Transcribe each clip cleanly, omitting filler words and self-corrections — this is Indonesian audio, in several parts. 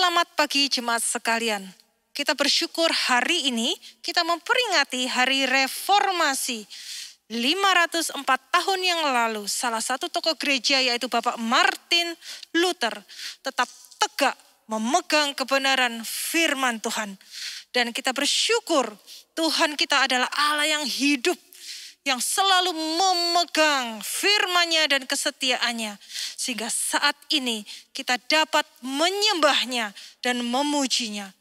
Selamat pagi jemaat sekalian. Kita bersyukur hari ini kita memperingati hari reformasi. 504 tahun yang lalu salah satu tokoh gereja yaitu Bapak Martin Luther tetap tegak memegang kebenaran firman Tuhan. Dan kita bersyukur Tuhan kita adalah Allah yang hidup, yang selalu memegang firman-Nya dan kesetiaannya. Sehingga saat ini kita dapat menyembahnya dan memujinya.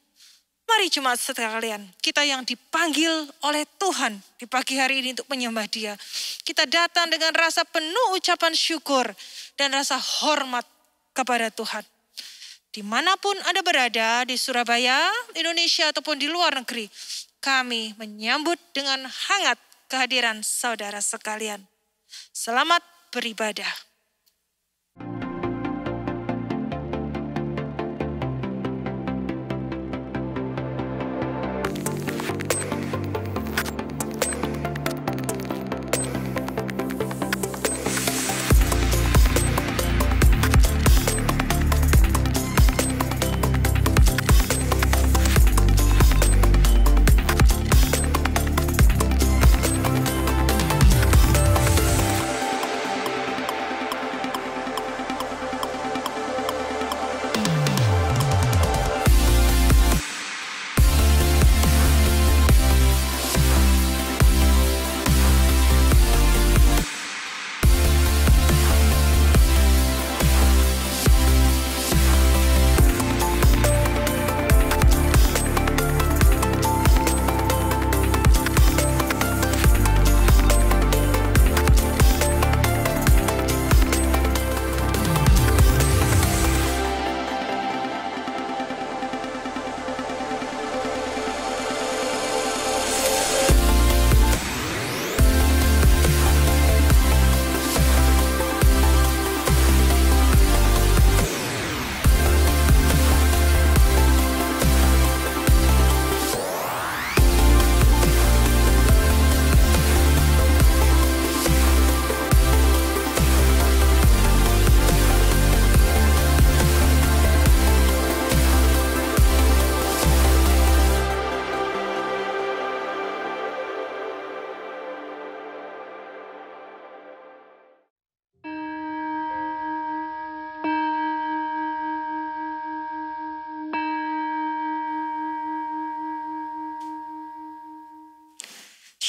Mari jemaat sekalian, kita yang dipanggil oleh Tuhan di pagi hari ini untuk menyembah Dia. Kita datang dengan rasa penuh ucapan syukur dan rasa hormat kepada Tuhan. Dimanapun Anda berada, di Surabaya, Indonesia ataupun di luar negeri, kami menyambut dengan hangat kehadiran saudara sekalian. Selamat beribadah.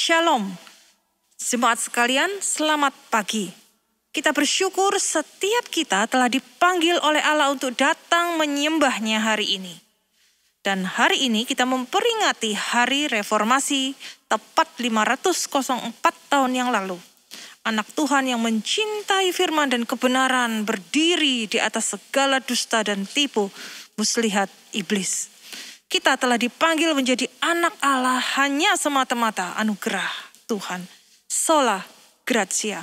Shalom, jemaat sekalian, selamat pagi. Kita bersyukur setiap kita telah dipanggil oleh Allah untuk datang menyembahnya hari ini. Dan hari ini kita memperingati hari reformasi tepat 504 tahun yang lalu. Anak Tuhan yang mencintai firman dan kebenaran berdiri di atas segala dusta dan tipu muslihat iblis. Kita telah dipanggil menjadi anak Allah hanya semata-mata anugerah Tuhan. Sola gratia.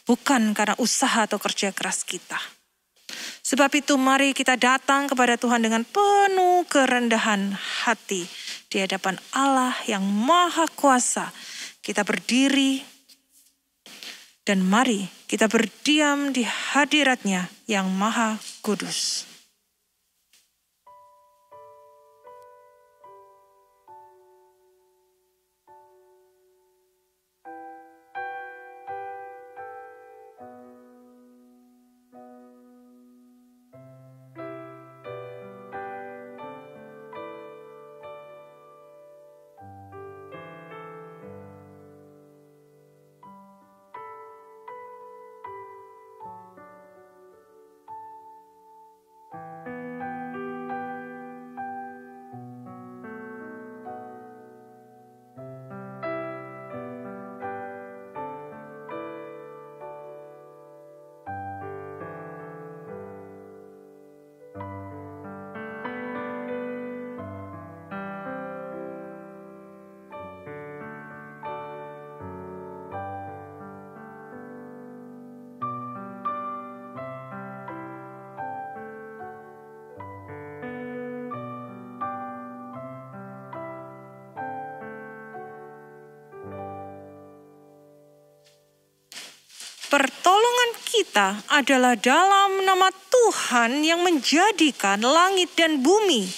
Bukan karena usaha atau kerja keras kita. Sebab itu mari kita datang kepada Tuhan dengan penuh kerendahan hati. Di hadapan Allah yang maha kuasa. Kita berdiri dan mari kita berdiam di hadirat-Nya yang maha kudus. Pertolongan kita adalah dalam nama Tuhan yang menjadikan langit dan bumi.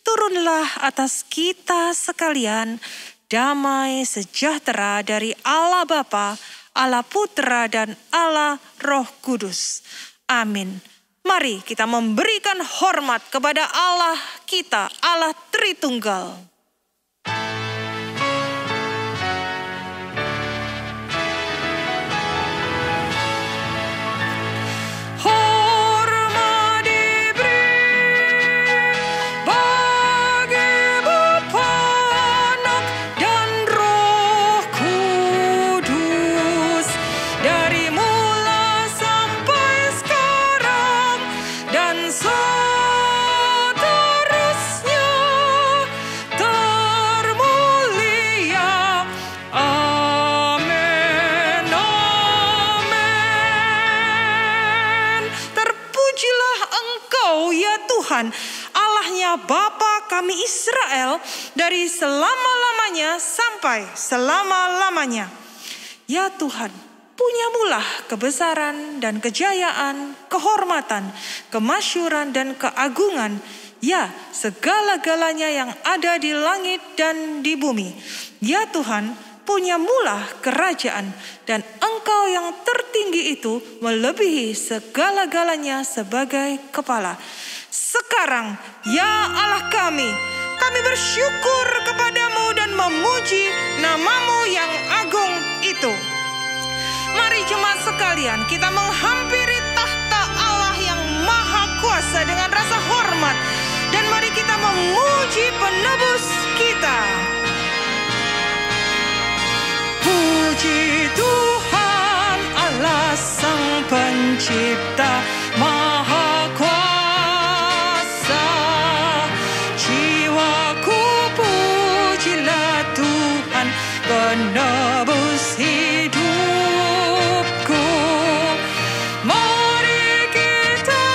Turunlah atas kita sekalian damai sejahtera dari Allah Bapa, Allah Putra, dan Allah Roh Kudus. Amin. Mari kita memberikan hormat kepada Allah kita, Allah Tritunggal. Allahnya Bapa kami Israel dari selama-lamanya sampai selama-lamanya. Ya Tuhan, punyamulah kebesaran dan kejayaan, kehormatan, kemasyuran dan keagungan. Ya, segala-galanya yang ada di langit dan di bumi. Ya Tuhan, punyamulah kerajaan, dan Engkau yang tertinggi itu melebihi segala-galanya sebagai kepala. Sekarang, ya Allah kami bersyukur kepadamu dan memuji namamu yang agung itu. Mari jemaat sekalian, kita menghampiri tahta Allah yang maha kuasa dengan rasa hormat. Dan mari kita memuji penebus kita. Puji Tuhan Allah Sang Pencipta Maha Kuasa. Jiwaku pujilah Tuhan, penebus hidupku. Mari kita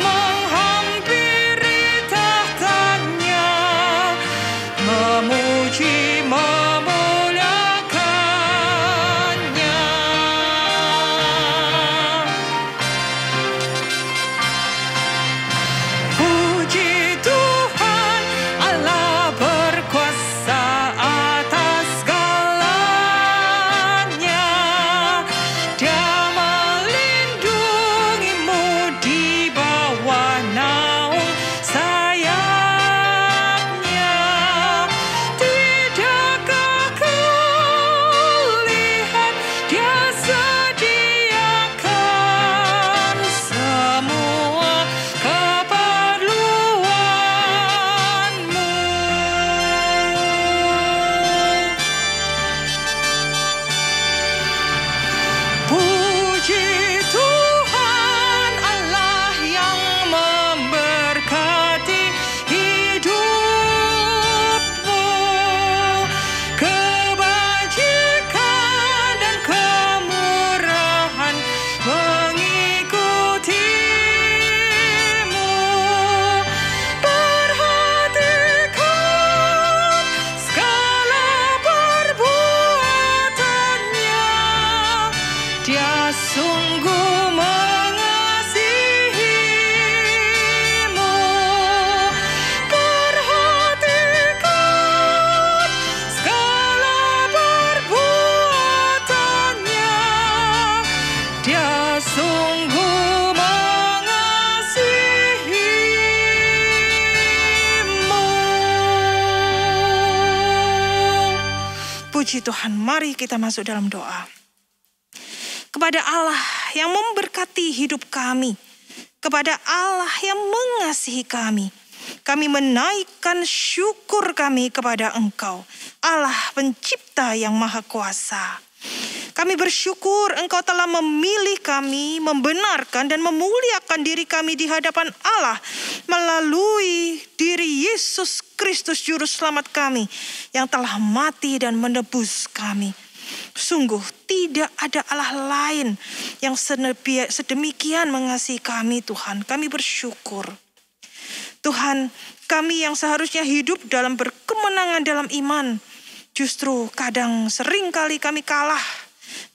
menghampiri tahtanya, memuji Puji Tuhan, mari kita masuk dalam doa. Kepada Allah yang memberkati hidup kami, kepada Allah yang mengasihi kami, kami menaikkan syukur kami kepada Engkau, Allah Pencipta yang Maha Kuasa. Kami bersyukur Engkau telah memilih kami, membenarkan dan memuliakan diri kami di hadapan Allah melalui diri Yesus Kristus Juru Selamat kami yang telah mati dan menebus kami. Sungguh tidak ada Allah lain yang sedemikian mengasihi kami Tuhan. Kami bersyukur. Tuhan, kami yang seharusnya hidup dalam berkemenangan dalam iman, justru kadang seringkali kami kalah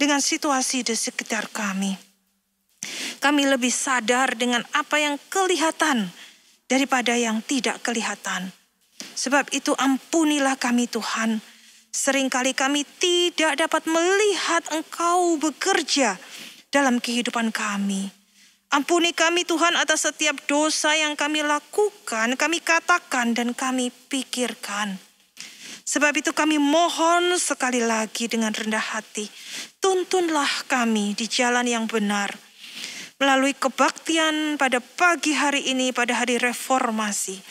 dengan situasi di sekitar kami. Kami lebih sadar dengan apa yang kelihatan daripada yang tidak kelihatan. Sebab itu ampunilah kami Tuhan. Seringkali kami tidak dapat melihat Engkau bekerja dalam kehidupan kami. Ampuni kami Tuhan atas setiap dosa yang kami lakukan, kami katakan dan kami pikirkan. Sebab itu kami mohon sekali lagi dengan rendah hati, tuntunlah kami di jalan yang benar. Melalui kebaktian pada pagi hari ini, pada hari reformasi,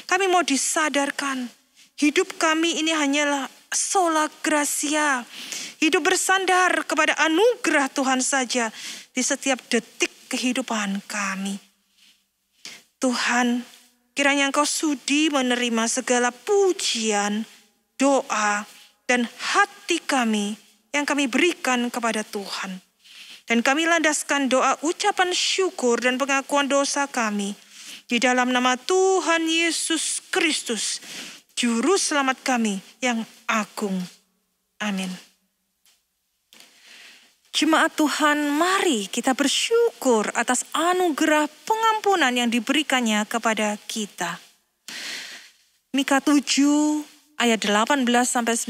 kami mau disadarkan, hidup kami ini hanyalah sola gratia. Hidup bersandar kepada anugerah Tuhan saja di setiap detik kehidupan kami. Tuhan, kiranya Engkau sudi menerima segala pujian, doa, dan hati kami yang kami berikan kepada Tuhan. Dan kami landaskan doa ucapan syukur dan pengakuan dosa kami di dalam nama Tuhan Yesus Kristus, Juru Selamat kami yang agung. Amin. Jemaat Tuhan, mari kita bersyukur atas anugerah pengampunan yang diberikannya kepada kita. Mika 7 ayat 18-19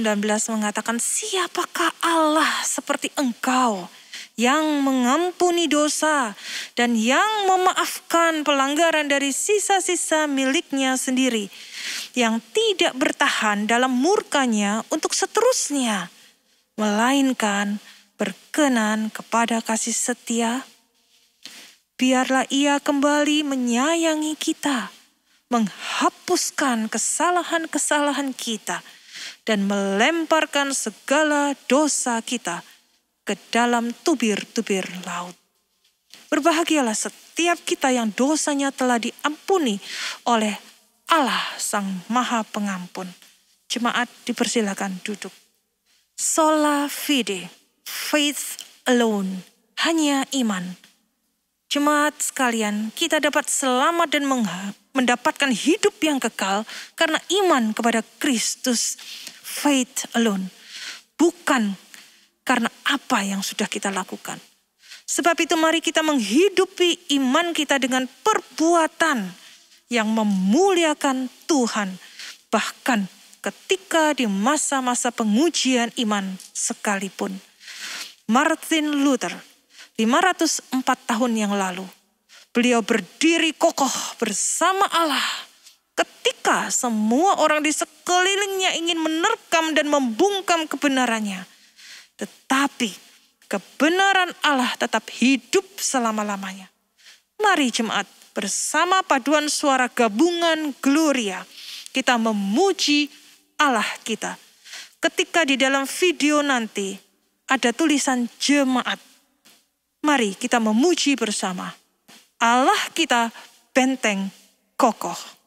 mengatakan, siapakah Allah seperti Engkau yang mengampuni dosa dan yang memaafkan pelanggaran dari sisa-sisa miliknya sendiri, yang tidak bertahan dalam murkanya untuk seterusnya, melainkan berkenan kepada kasih setia. Biarlah Ia kembali menyayangi kita, menghapuskan kesalahan-kesalahan kita, dan melemparkan segala dosa kita ke dalam tubir-tubir laut. Berbahagialah setiap kita yang dosanya telah diampuni oleh Allah Sang Maha Pengampun. Jemaat dipersilakan duduk. Sola fide, faith alone, hanya iman. Jemaat sekalian, kita dapat selamat dan mendapatkan hidup yang kekal karena iman kepada Kristus. Faith alone, bukan karena apa yang sudah kita lakukan. Sebab itu mari kita menghidupi iman kita dengan perbuatan yang memuliakan Tuhan, bahkan ketika di masa-masa pengujian iman sekalipun. Martin Luther, 504 tahun yang lalu, beliau berdiri kokoh bersama Allah ketika semua orang di sekelilingnya ingin menerkam dan membungkam kebenarannya. Tetapi kebenaran Allah tetap hidup selama-lamanya. Mari jemaat, bersama paduan suara gabungan Gloria, kita memuji Allah kita. Ketika di dalam video nanti ada tulisan jemaat, mari kita memuji bersama. Allah kita benteng kokoh.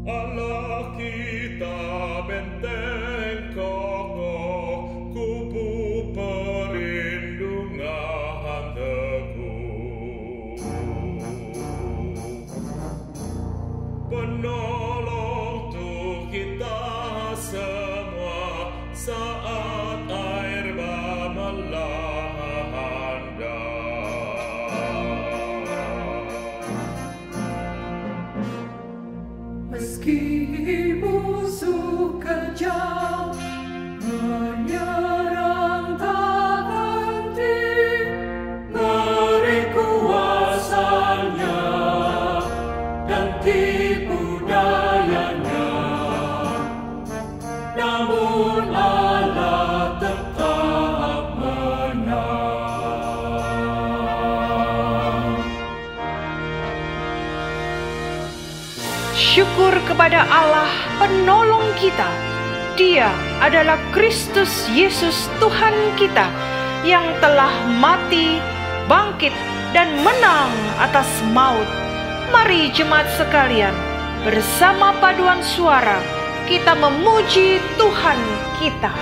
Allah kita benteng kokoh, kubu perlindungan teguh, penolong untuk kita semua saat air bah melanda. Meski musuh kejam menyerang tak henti, ngeri kuasanya dan tipu dayanya, namun Allah tetap menang. Syukur kepada Allah penolong kita. Dia adalah Kristus Yesus Tuhan kita yang telah mati, bangkit, dan menang atas maut. Mari jemaat sekalian, bersama paduan suara kita memuji Tuhan kita.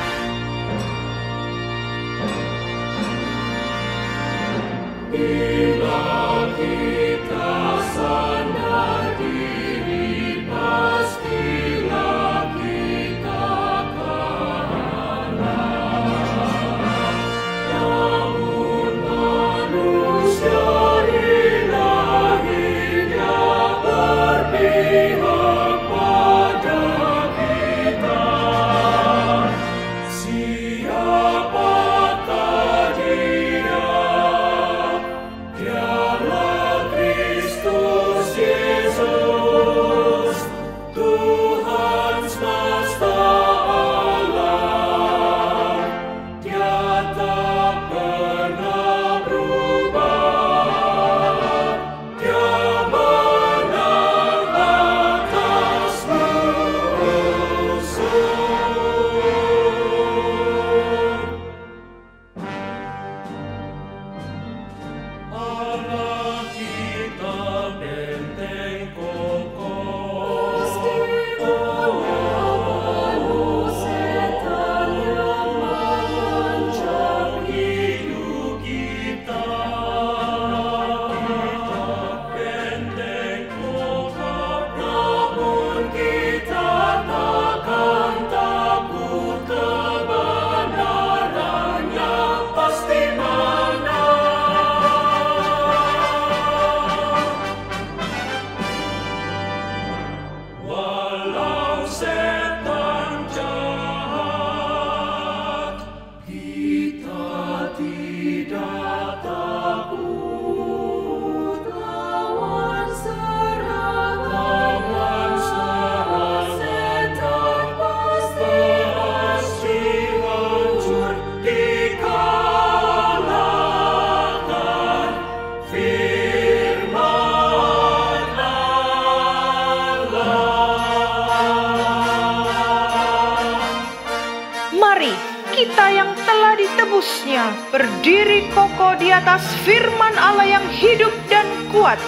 kita yang telah ditebusnya berdiri kokoh di atas firman Allah yang hidup dan kuat.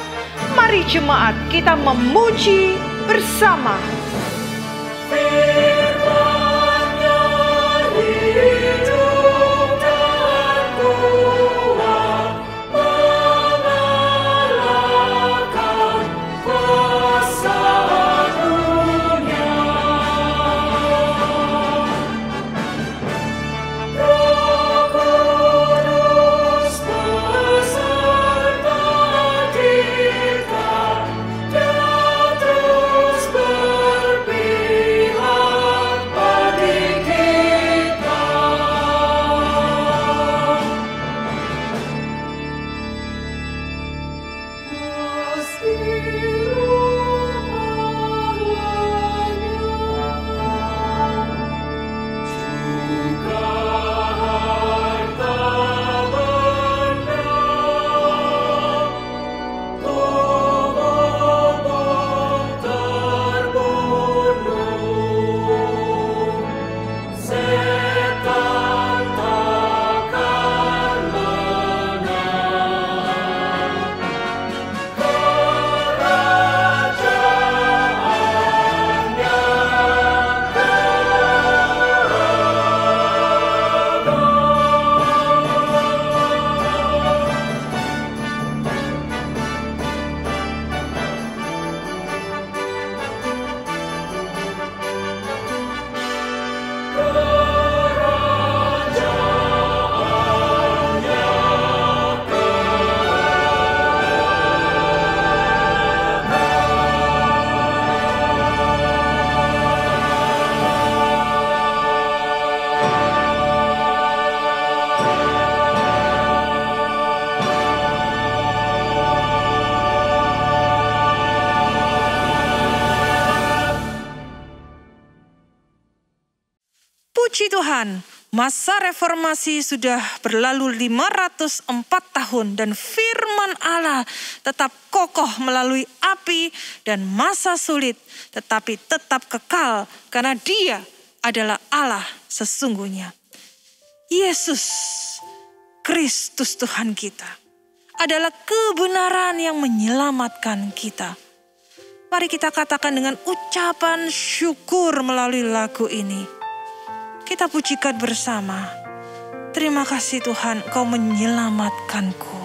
Mari jemaat kita memuji bersama. Firman-Nya hidup dan kuat, mengalahkan kuasa dunia. Roh Kudus beserta kita, Dia terus berpihak bagi kita. Meski juga harta benda, tubuh pun terbunuh, setan takkan menang. Kerajaannya Puji Tuhan, masa reformasi sudah berlalu 504 tahun dan firman Allah tetap kokoh melalui api dan masa sulit, tetapi tetap kekal karena Dia adalah Allah sesungguhnya. Yesus Kristus Tuhan kita adalah kebenaran yang menyelamatkan kita. Mari kita katakan dengan ucapan syukur melalui lagu ini. Kita pujikan bersama. Terima kasih Tuhan, Kau menyelamatkanku.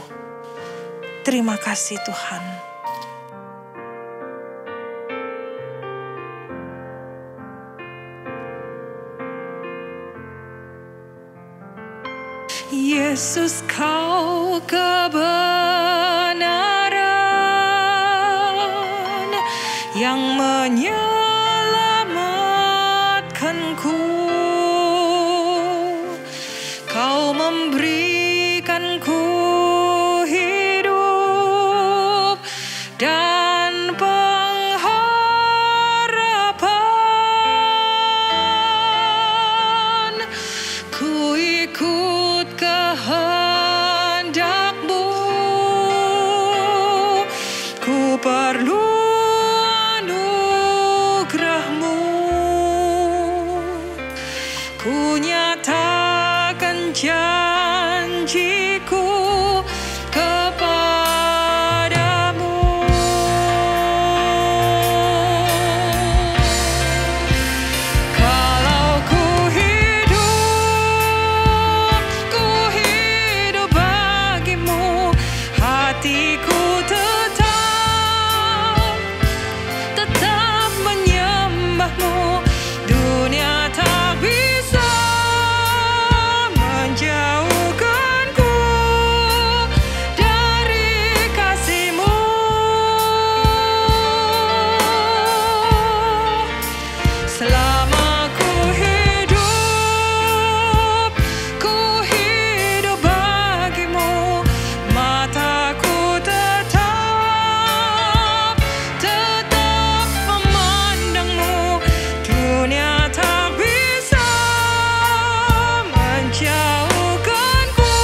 Terima kasih Tuhan. Yesus, Kau kebenaran yang menyelamatkanku. Kau memberikanku hidup dan pengharapan. Ku ikut kehendak-Mu, ku perlu anugerah-Mu. Ku nyatakan janjiku kepadamu. Kalau ku hidup bagimu, hatiku tetap menyembah-Mu. Dunia tak bisa menjauhkanku dari kasih-Mu. Selama ku hidup bagimu, mataku tetap memandang-Mu. Dunia tak bisa menjauhkanku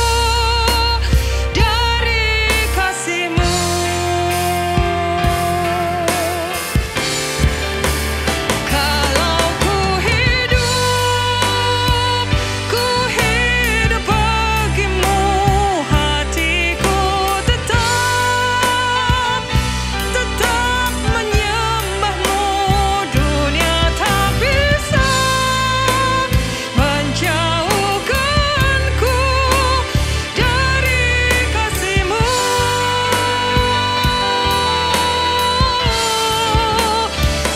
dari kasih-Mu. Kalau ku hidup bagimu, hatiku tetap menyembah-Mu. Dunia tak bisa menjauhkanku dari kasih-Mu.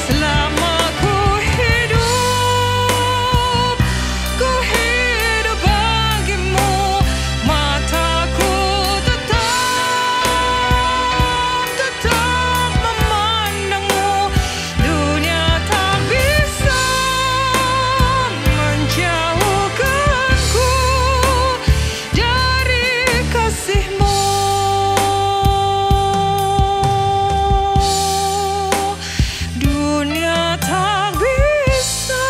Selama ku hidup bagimu, mataku tetap memandang-Mu. Dunia tak bisa menjauhkanku dari kasih-Mu. Dunia tak bisa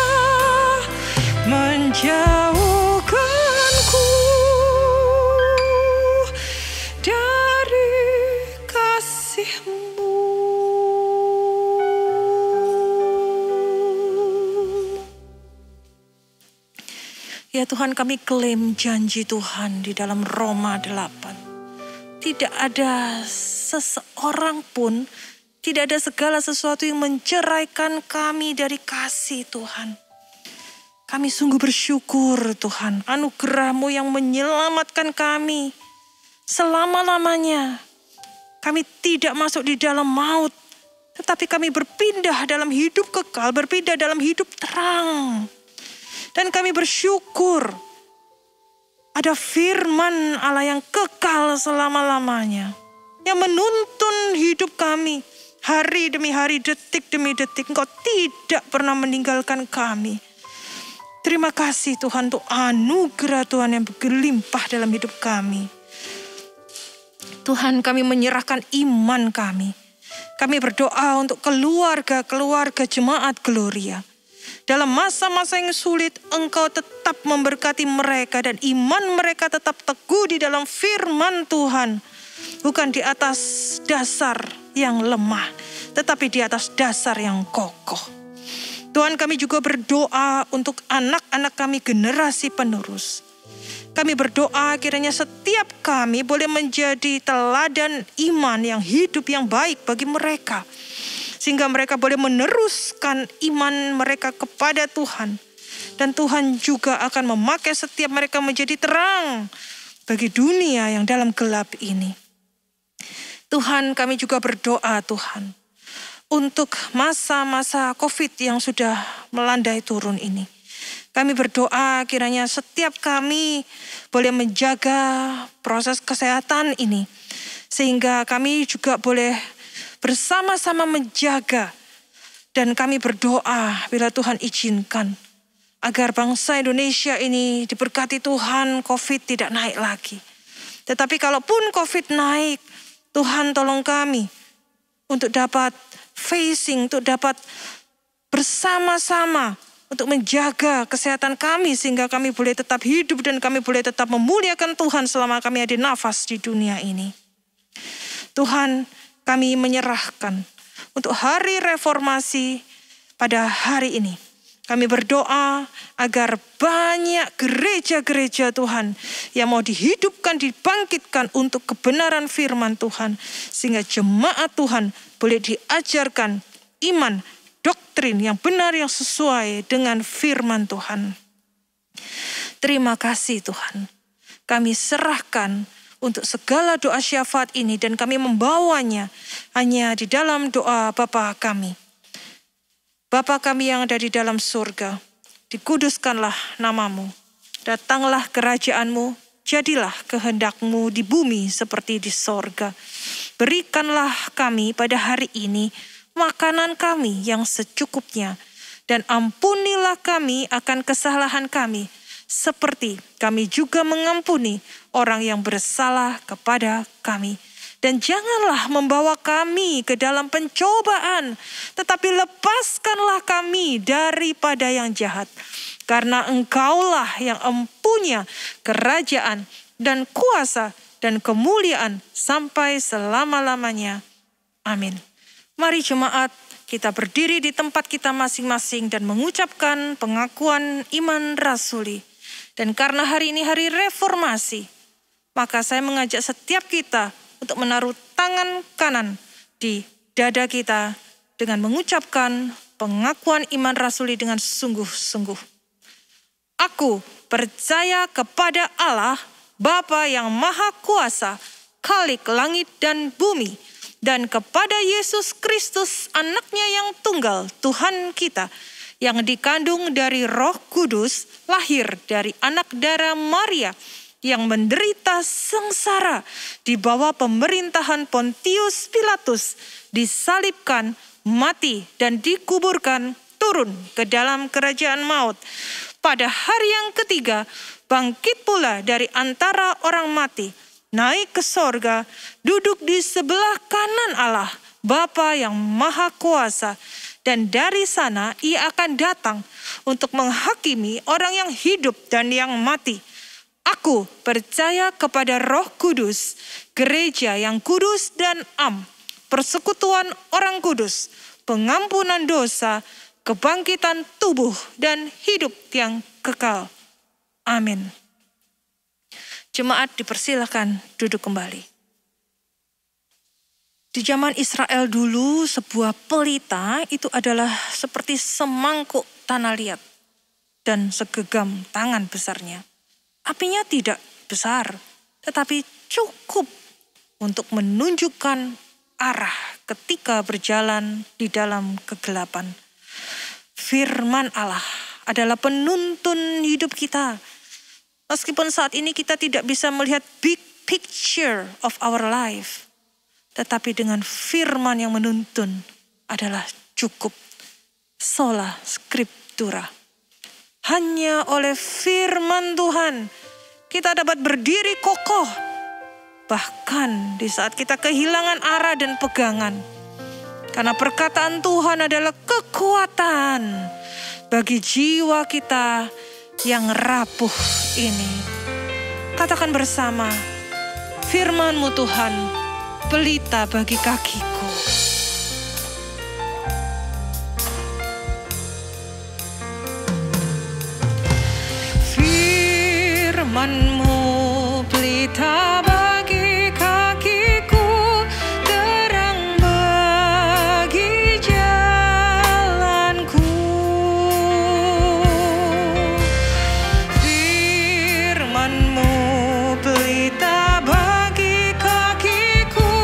menjauhkanku dari kasih-Mu. Ya Tuhan, kami klaim janji Tuhan di dalam Roma 8. Tidak ada seseorang pun, tidak ada segala sesuatu yang menceraikan kami dari kasih Tuhan. Kami sungguh bersyukur Tuhan, anugerah-Mu yang menyelamatkan kami selama-lamanya. Kami tidak masuk di dalam maut, tetapi kami berpindah dalam hidup kekal, berpindah dalam hidup terang. Dan kami bersyukur ada firman Allah yang kekal selama-lamanya, yang menuntun hidup kami hari demi hari, detik demi detik. Engkau tidak pernah meninggalkan kami. Terima kasih Tuhan untuk anugerah Tuhan yang berlimpah dalam hidup kami. Tuhan, kami menyerahkan iman kami. Kami berdoa untuk keluarga-keluarga jemaat Gloria. Dalam masa-masa yang sulit, Engkau tetap memberkati mereka dan iman mereka tetap teguh di dalam firman Tuhan. Bukan di atas dasar yang lemah, tetapi di atas dasar yang kokoh. Tuhan, kami juga berdoa untuk anak-anak kami generasi penerus. Kami berdoa kiranya setiap kami boleh menjadi teladan iman yang hidup yang baik bagi mereka. Sehingga mereka boleh meneruskan iman mereka kepada Tuhan. Dan Tuhan juga akan memakai setiap mereka menjadi terang bagi dunia yang dalam gelap ini. Tuhan, kami juga berdoa Tuhan, untuk masa-masa COVID yang sudah melandai turun ini. Kami berdoa kiranya setiap kami boleh menjaga proses kesehatan ini. Sehingga kami juga boleh bersama-sama menjaga. Dan kami berdoa bila Tuhan izinkan, agar bangsa Indonesia ini diberkati Tuhan, COVID tidak naik lagi. Tetapi kalaupun COVID naik, Tuhan tolong kami untuk dapat facing, untuk dapat bersama-sama untuk menjaga kesehatan kami sehingga kami boleh tetap hidup dan kami boleh tetap memuliakan Tuhan selama kami ada nafas di dunia ini. Tuhan, kami menyerahkan untuk hari reformasi pada hari ini. Kami berdoa agar banyak gereja-gereja Tuhan yang mau dihidupkan, dibangkitkan untuk kebenaran firman Tuhan. Sehingga jemaat Tuhan boleh diajarkan iman, doktrin yang benar yang sesuai dengan firman Tuhan. Terima kasih Tuhan. Kami serahkan untuk segala doa syafaat ini dan kami membawanya hanya di dalam doa Bapa kami. Bapa kami yang ada di dalam surga, dikuduskanlah namamu, datanglah kerajaanmu, jadilah kehendakmu di bumi seperti di sorga. Berikanlah kami pada hari ini makanan kami yang secukupnya, dan ampunilah kami akan kesalahan kami, seperti kami juga mengampuni orang yang bersalah kepada kami. Dan janganlah membawa kami ke dalam pencobaan, tetapi lepaskanlah kami daripada yang jahat. Karena Engkaulah yang empunya kerajaan dan kuasa dan kemuliaan sampai selama-lamanya. Amin. Mari jemaat, kita berdiri di tempat kita masing-masing dan mengucapkan pengakuan iman rasuli. Dan karena hari ini hari reformasi, maka saya mengajak setiap kita untuk menaruh tangan kanan di dada kita dengan mengucapkan pengakuan iman rasuli dengan sungguh-sungguh. Aku percaya kepada Allah, Bapa yang Maha Kuasa, Khalik langit dan bumi, dan kepada Yesus Kristus anaknya yang tunggal, Tuhan kita, yang dikandung dari Roh Kudus, lahir dari anak darah Maria, yang menderita sengsara di bawah pemerintahan Pontius Pilatus, disalibkan, mati, dan dikuburkan, turun ke dalam kerajaan maut. Pada hari yang ketiga, bangkit pula dari antara orang mati, naik ke sorga, duduk di sebelah kanan Allah, Bapa yang Maha Kuasa, dan dari sana ia akan datang untuk menghakimi orang yang hidup dan yang mati. Aku percaya kepada Roh Kudus, gereja yang kudus dan am, persekutuan orang kudus, pengampunan dosa, kebangkitan tubuh, dan hidup yang kekal. Amin. Jemaat dipersilakan duduk kembali. Di zaman Israel dulu, sebuah pelita itu adalah seperti semangkuk tanah liat dan segenggam tangan besarnya. Apinya tidak besar, tetapi cukup untuk menunjukkan arah ketika berjalan di dalam kegelapan. Firman Allah adalah penuntun hidup kita. Meskipun saat ini kita tidak bisa melihat big picture of our life, tetapi dengan firman yang menuntun adalah cukup. Sola scriptura. Hanya oleh firman Tuhan kita dapat berdiri kokoh. Bahkan di saat kita kehilangan arah dan pegangan. Karena perkataan Tuhan adalah kekuatan bagi jiwa kita yang rapuh ini. Katakan bersama, firman-Mu Tuhan, pelita bagi kakiku. Firman-Mu pelita bagi kakiku, terang bagi jalanku. Firman-Mu pelita bagi kakiku,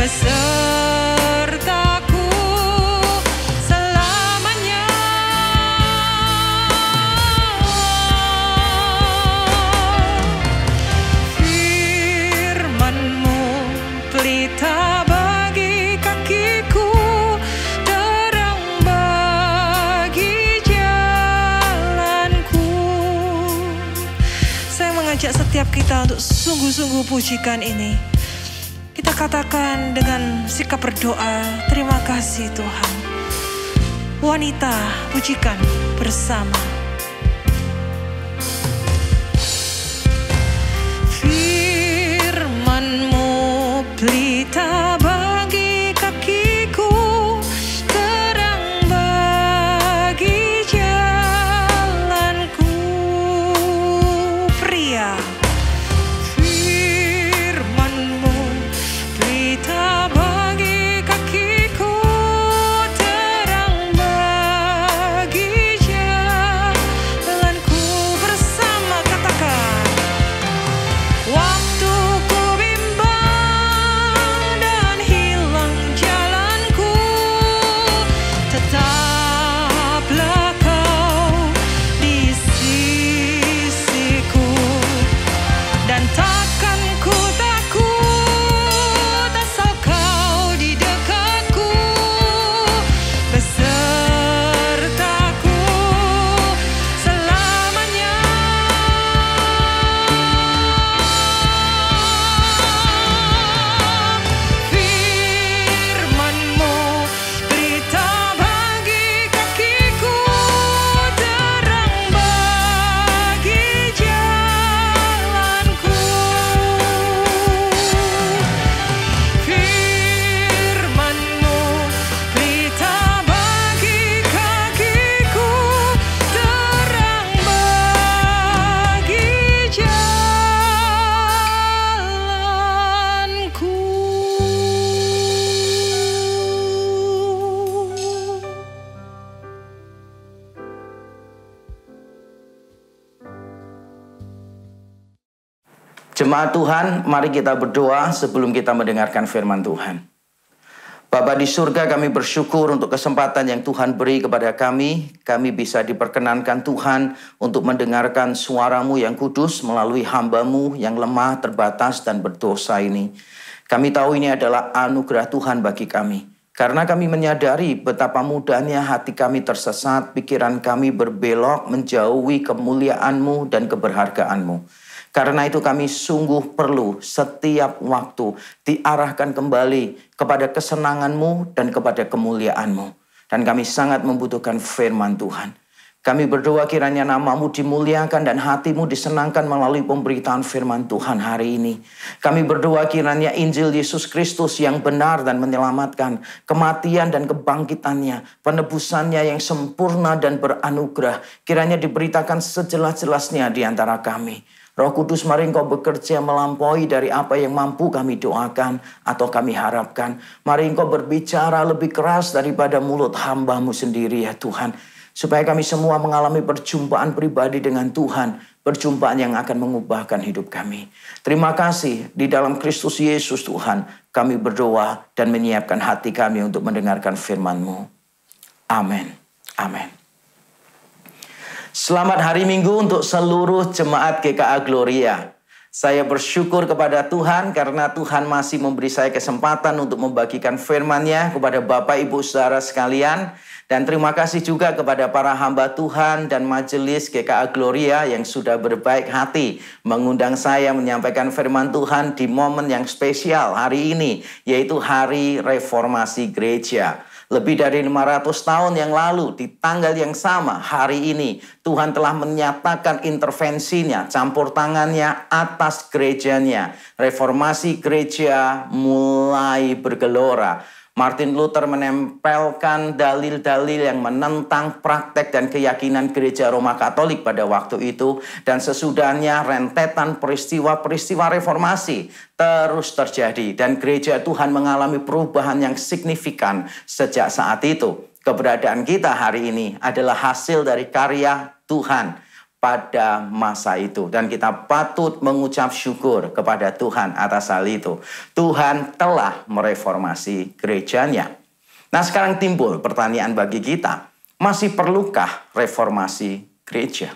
besertaku selamanya. Firman-Mu pelita bagi kakiku, terang bagi jalanku. Saya mengajak setiap kita untuk sungguh-sungguh pujikan ini. Kita katakan dengan sikap berdoa, terima kasih Tuhan. Wanita, pujikan bersama. Firman-Mu pelita bagi kakiku, terang bagi jalanku. Pria, firman-Mu pelita bagi kakiku, terang bagi jalanku. Bersama katakan, waktu ku bimbang dan hilang jalanku, tetaplah Kau di sisiku, dan takkan ku takut asal Kau di dekatku, besertaku selamanya. Firman-Mu berita bagi kakiku, terang bagi jalanku. Firman-Mu berita bagi kakiku, terang bagi jalanku. Jemaat Tuhan, mari kita berdoa sebelum kita mendengarkan firman Tuhan. Bapa di surga, kami bersyukur untuk kesempatan yang Tuhan beri kepada kami. Kami bisa diperkenankan Tuhan untuk mendengarkan suara-Mu yang kudus melalui hamba-Mu yang lemah, terbatas, dan berdosa ini. Kami tahu ini adalah anugerah Tuhan bagi kami. Karena kami menyadari betapa mudahnya hati kami tersesat, pikiran kami berbelok menjauhi kemuliaan-Mu dan keberhargaan-Mu. Karena itu kami sungguh perlu setiap waktu diarahkan kembali kepada kesenangan-Mu dan kepada kemuliaan-Mu. Dan kami sangat membutuhkan firman Tuhan. Kami berdoa kiranya nama-Mu dimuliakan dan hati-Mu disenangkan melalui pemberitaan firman Tuhan hari ini. Kami berdoa kiranya Injil Yesus Kristus yang benar dan menyelamatkan, kematian dan kebangkitannya, penebusannya yang sempurna dan beranugerah, kiranya diberitakan sejelas-jelasnya di antara kami. Roh Kudus, mari Engkau bekerja melampaui dari apa yang mampu kami doakan atau kami harapkan. Mari Engkau berbicara lebih keras daripada mulut hamba-Mu sendiri ya Tuhan. Supaya kami semua mengalami perjumpaan pribadi dengan Tuhan. Perjumpaan yang akan mengubahkan hidup kami. Terima kasih di dalam Kristus Yesus Tuhan. Kami berdoa dan menyiapkan hati kami untuk mendengarkan firman-Mu. Amin. Amin. Selamat hari Minggu untuk seluruh jemaat GKA Gloria. Saya bersyukur kepada Tuhan karena Tuhan masih memberi saya kesempatan untuk membagikan firman-Nya kepada Bapak Ibu Saudara sekalian. Dan terima kasih juga kepada para hamba Tuhan dan majelis GKA Gloria yang sudah berbaik hati mengundang saya menyampaikan firman Tuhan di momen yang spesial hari ini, yaitu Hari Reformasi Gereja. Lebih dari 500 tahun yang lalu, di tanggal yang sama, hari ini, Tuhan telah menyatakan intervensinya, campur tangannya atas gerejanya. Reformasi gereja mulai bergelora. Martin Luther menempelkan dalil-dalil yang menentang praktek dan keyakinan gereja Roma Katolik pada waktu itu. Dan sesudahnya rentetan peristiwa-peristiwa reformasi terus terjadi. Dan gereja Tuhan mengalami perubahan yang signifikan sejak saat itu. Keberadaan kita hari ini adalah hasil dari karya Tuhan. pada masa itu. Dan kita patut mengucap syukur kepada Tuhan atas hal itu. Tuhan telah mereformasi gerejanya. Nah, sekarang timbul pertanyaan bagi kita. Masih perlukah reformasi gereja?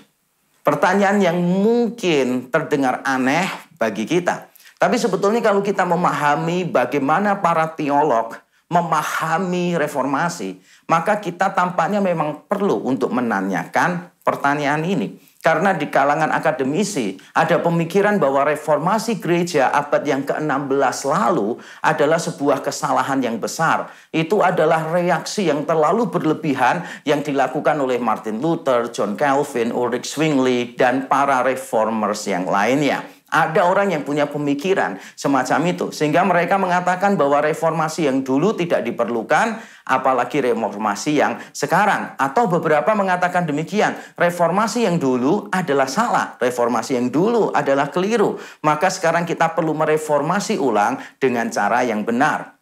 Pertanyaan yang mungkin terdengar aneh bagi kita. Tapi sebetulnya kalau kita memahami bagaimana para teolog memahami reformasi, maka kita tampaknya memang perlu untuk menanyakan pertanyaan ini. Karena di kalangan akademisi ada pemikiran bahwa reformasi gereja abad yang ke-16 lalu adalah sebuah kesalahan yang besar. Itu adalah reaksi yang terlalu berlebihan yang dilakukan oleh Martin Luther, John Calvin, Ulrich Zwingli, dan para reformers yang lainnya. Ada orang yang punya pemikiran semacam itu. Sehingga mereka mengatakan bahwa reformasi yang dulu tidak diperlukan, apalagi reformasi yang sekarang. Atau beberapa mengatakan demikian, reformasi yang dulu adalah salah, reformasi yang dulu adalah keliru. Maka sekarang kita perlu mereformasi ulang dengan cara yang benar.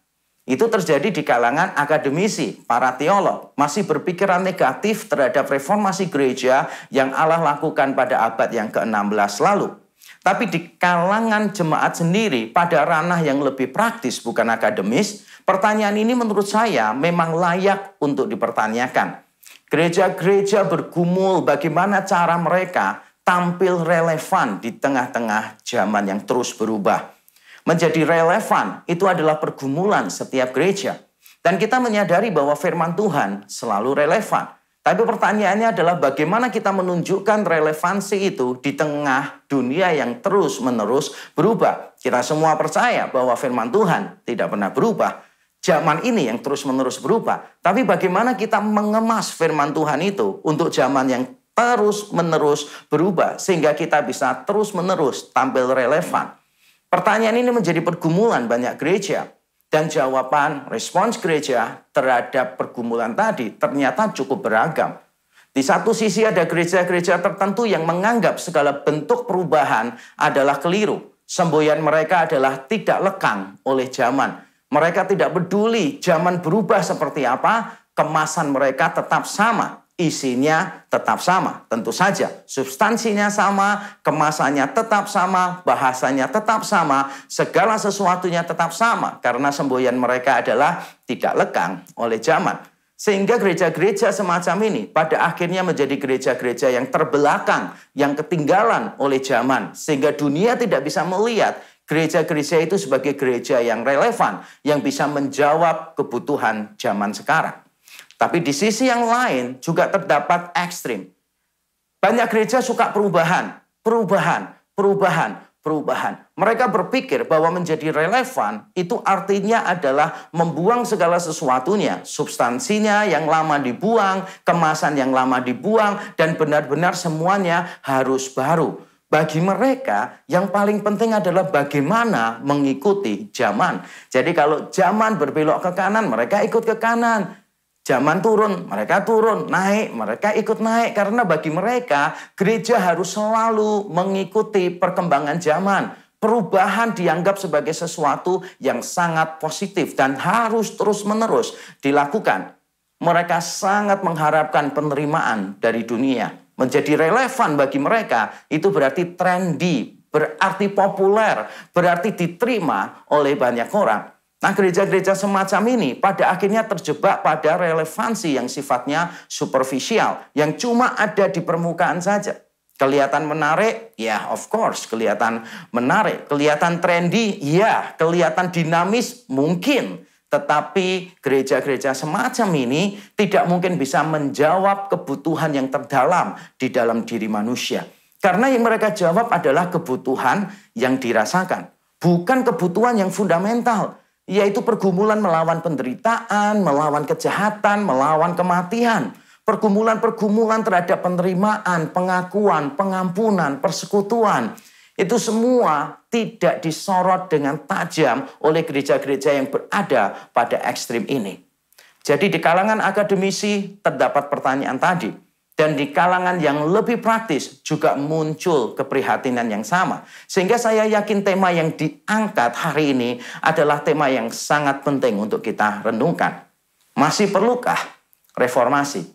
Itu terjadi di kalangan akademisi, para teolog. Masih berpikiran negatif terhadap reformasi gereja yang Allah lakukan pada abad yang ke-16 lalu. Tapi di kalangan jemaat sendiri pada ranah yang lebih praktis bukan akademis, pertanyaan ini menurut saya memang layak untuk dipertanyakan. Gereja-gereja bergumul bagaimana cara mereka tampil relevan di tengah-tengah zaman yang terus berubah. Menjadi relevan itu adalah pergumulan setiap gereja. Dan kita menyadari bahwa firman Tuhan selalu relevan. Tapi pertanyaannya adalah bagaimana kita menunjukkan relevansi itu di tengah dunia yang terus-menerus berubah. Kita semua percaya bahwa firman Tuhan tidak pernah berubah. Zaman ini yang terus-menerus berubah. Tapi bagaimana kita mengemas firman Tuhan itu untuk zaman yang terus-menerus berubah. Sehingga kita bisa terus-menerus tampil relevan. Pertanyaan ini menjadi pergumulan banyak gereja. Dan jawaban respons gereja terhadap pergumulan tadi ternyata cukup beragam. Di satu sisi ada gereja-gereja tertentu yang menganggap segala bentuk perubahan adalah keliru. Semboyan mereka adalah tidak lekang oleh zaman. Mereka tidak peduli zaman berubah seperti apa, kemasan mereka tetap sama. Isinya tetap sama, tentu saja. Substansinya sama, kemasannya tetap sama, bahasanya tetap sama, segala sesuatunya tetap sama. Karena semboyan mereka adalah tidak lekang oleh zaman. Sehingga gereja-gereja semacam ini pada akhirnya menjadi gereja-gereja yang terbelakang, yang ketinggalan oleh zaman. Sehingga dunia tidak bisa melihat gereja-gereja itu sebagai gereja yang relevan, yang bisa menjawab kebutuhan zaman sekarang. Tapi di sisi yang lain juga terdapat ekstrim. Banyak gereja suka perubahan. Mereka berpikir bahwa menjadi relevan itu artinya adalah membuang segala sesuatunya. Substansinya yang lama dibuang, kemasan yang lama dibuang, dan benar-benar semuanya harus baru. Bagi mereka yang paling penting adalah bagaimana mengikuti zaman. Jadi kalau zaman berbelok ke kanan, mereka ikut ke kanan. Zaman turun, mereka turun, naik, mereka ikut naik. Karena bagi mereka, gereja harus selalu mengikuti perkembangan zaman. Perubahan dianggap sebagai sesuatu yang sangat positif dan harus terus-menerus dilakukan. Mereka sangat mengharapkan penerimaan dari dunia. Menjadi relevan bagi mereka, itu berarti trendy, berarti populer, berarti diterima oleh banyak orang. Nah, gereja-gereja semacam ini pada akhirnya terjebak pada relevansi yang sifatnya superficial, yang cuma ada di permukaan saja. Kelihatan menarik? Ya, of course, kelihatan menarik. Kelihatan trendy? Ya, kelihatan dinamis? Mungkin. Tetapi gereja-gereja semacam ini tidak mungkin bisa menjawab kebutuhan yang terdalam di dalam diri manusia. Karena yang mereka jawab adalah kebutuhan yang dirasakan, bukan kebutuhan yang fundamental. Yaitu pergumulan melawan penderitaan, melawan kejahatan, melawan kematian. Pergumulan-pergumulan terhadap penerimaan, pengakuan, pengampunan, persekutuan. Itu semua tidak disorot dengan tajam oleh gereja-gereja yang berada pada ekstrim ini. Jadi di kalangan akademisi terdapat pertanyaan tadi. Dan di kalangan yang lebih praktis juga muncul keprihatinan yang sama. Sehingga saya yakin tema yang diangkat hari ini adalah tema yang sangat penting untuk kita renungkan. Masih perlukah reformasi?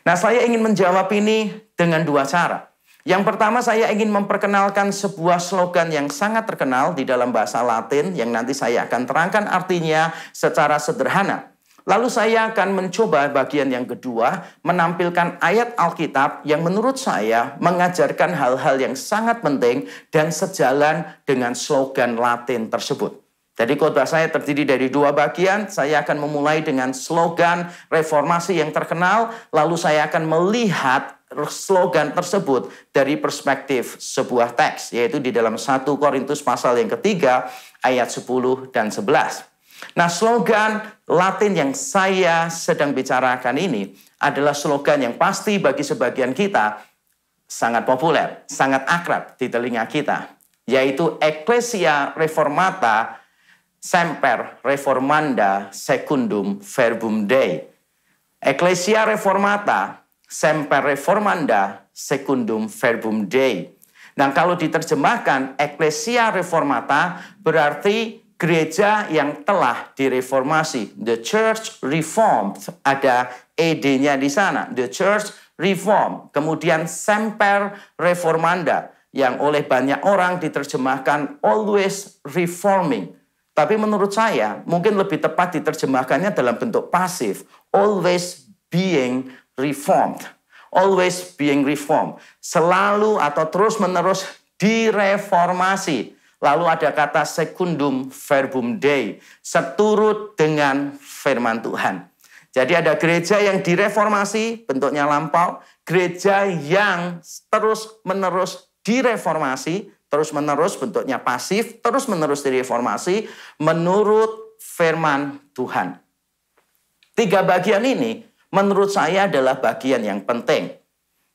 Nah, saya ingin menjawab ini dengan dua cara. Yang pertama saya ingin memperkenalkan sebuah slogan yang sangat terkenal di dalam bahasa Latin yang nanti saya akan terangkan artinya secara sederhana. Lalu saya akan mencoba bagian yang kedua menampilkan ayat Alkitab yang menurut saya mengajarkan hal-hal yang sangat penting dan sejalan dengan slogan Latin tersebut. Jadi khotbah saya terdiri dari dua bagian. Saya akan memulai dengan slogan reformasi yang terkenal, lalu saya akan melihat slogan tersebut dari perspektif sebuah teks, yaitu di dalam 1 Korintus pasal yang ketiga ayat 10 dan 11. Nah, slogan Latin yang saya sedang bicarakan ini adalah slogan yang pasti bagi sebagian kita sangat populer, sangat akrab di telinga kita, yaitu Ecclesia Reformata Semper Reformanda Secundum Verbum Dei. Ecclesia Reformata Semper Reformanda Secundum Verbum Dei. Nah, kalau diterjemahkan Ecclesia Reformata berarti gereja yang telah direformasi. The Church Reformed. Ada ED-nya di sana. The Church Reformed. Kemudian Semper Reformanda. Yang oleh banyak orang diterjemahkan always reforming. Tapi menurut saya mungkin lebih tepat diterjemahkannya dalam bentuk pasif. Always being reformed. Always being reformed. Selalu atau terus-menerus direformasi. Lalu ada kata secundum verbum Dei, seturut dengan firman Tuhan. Jadi ada gereja yang direformasi, bentuknya lampau. Gereja yang terus-menerus direformasi, terus-menerus bentuknya pasif, terus-menerus direformasi menurut firman Tuhan. Tiga bagian ini menurut saya adalah bagian yang penting.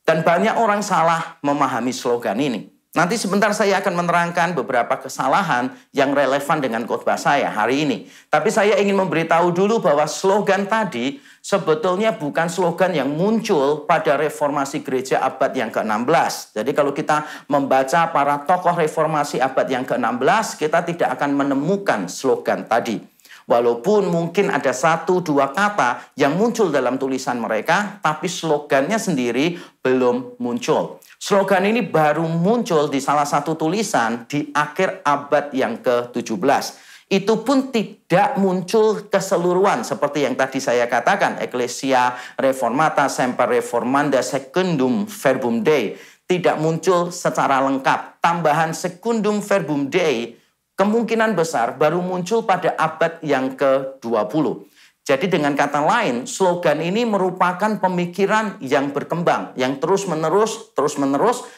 Dan banyak orang salah memahami slogan ini. Nanti sebentar saya akan menerangkan beberapa kesalahan yang relevan dengan khotbah saya hari ini. Tapi saya ingin memberitahu dulu bahwa slogan tadi sebetulnya bukan slogan yang muncul pada reformasi gereja abad yang ke-16. Jadi kalau kita membaca para tokoh reformasi abad yang ke-16, kita tidak akan menemukan slogan tadi. Walaupun mungkin ada 1-2 kata yang muncul dalam tulisan mereka, tapi slogannya sendiri belum muncul. Slogan ini baru muncul di salah satu tulisan di akhir abad yang ke-17. Itu pun tidak muncul keseluruhan seperti yang tadi saya katakan. Ecclesia Reformata Semper Reformanda Secundum Verbum Dei. Tidak muncul secara lengkap. Tambahan Secundum Verbum Dei kemungkinan besar baru muncul pada abad yang ke-20. Jadi dengan kata lain, slogan ini merupakan pemikiran yang berkembang, yang terus-menerus,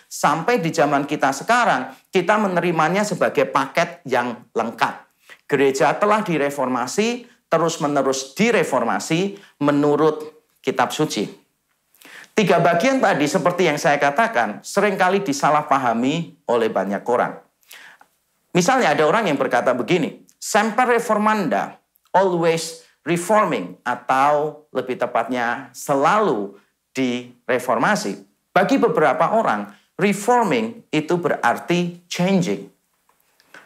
sampai di zaman kita sekarang, kita menerimanya sebagai paket yang lengkap. Gereja telah direformasi, terus-menerus direformasi menurut kitab suci. Tiga bagian tadi seperti yang saya katakan, seringkali disalahpahami oleh banyak orang. Misalnya ada orang yang berkata begini, Semper Reformanda, always reforming, atau lebih tepatnya selalu direformasi. Bagi beberapa orang, reforming itu berarti changing.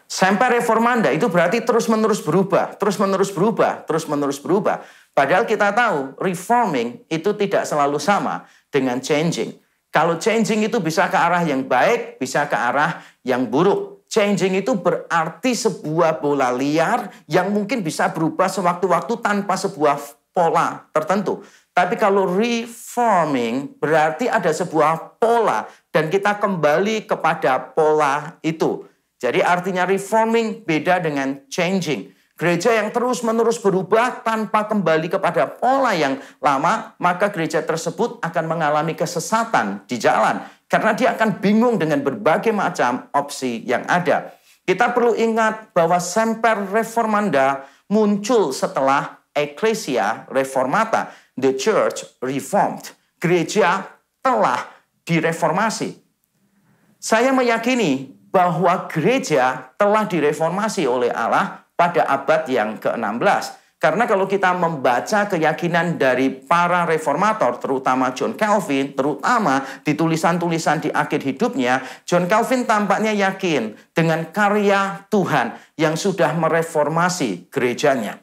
Semper Reformanda itu berarti terus-menerus berubah, terus-menerus berubah, terus-menerus berubah. Padahal kita tahu reforming itu tidak selalu sama dengan changing. Kalau changing itu bisa ke arah yang baik, bisa ke arah yang buruk. Changing itu berarti sebuah bola liar yang mungkin bisa berubah sewaktu-waktu tanpa sebuah pola tertentu. Tapi kalau reforming berarti ada sebuah pola dan kita kembali kepada pola itu. Jadi artinya reforming beda dengan changing. Gereja yang terus-menerus berubah tanpa kembali kepada pola yang lama, maka gereja tersebut akan mengalami kesesatan di jalan. Karena dia akan bingung dengan berbagai macam opsi yang ada. Kita perlu ingat bahwa Semper Reformanda muncul setelah Ecclesia Reformata, the Church Reformed. Gereja telah direformasi. Saya meyakini bahwa gereja telah direformasi oleh Allah pada abad yang ke-16. Karena kalau kita membaca keyakinan dari para reformator, terutama John Calvin, terutama di tulisan-tulisan di akhir hidupnya, John Calvin tampaknya yakin dengan karya Tuhan yang sudah mereformasi gerejanya.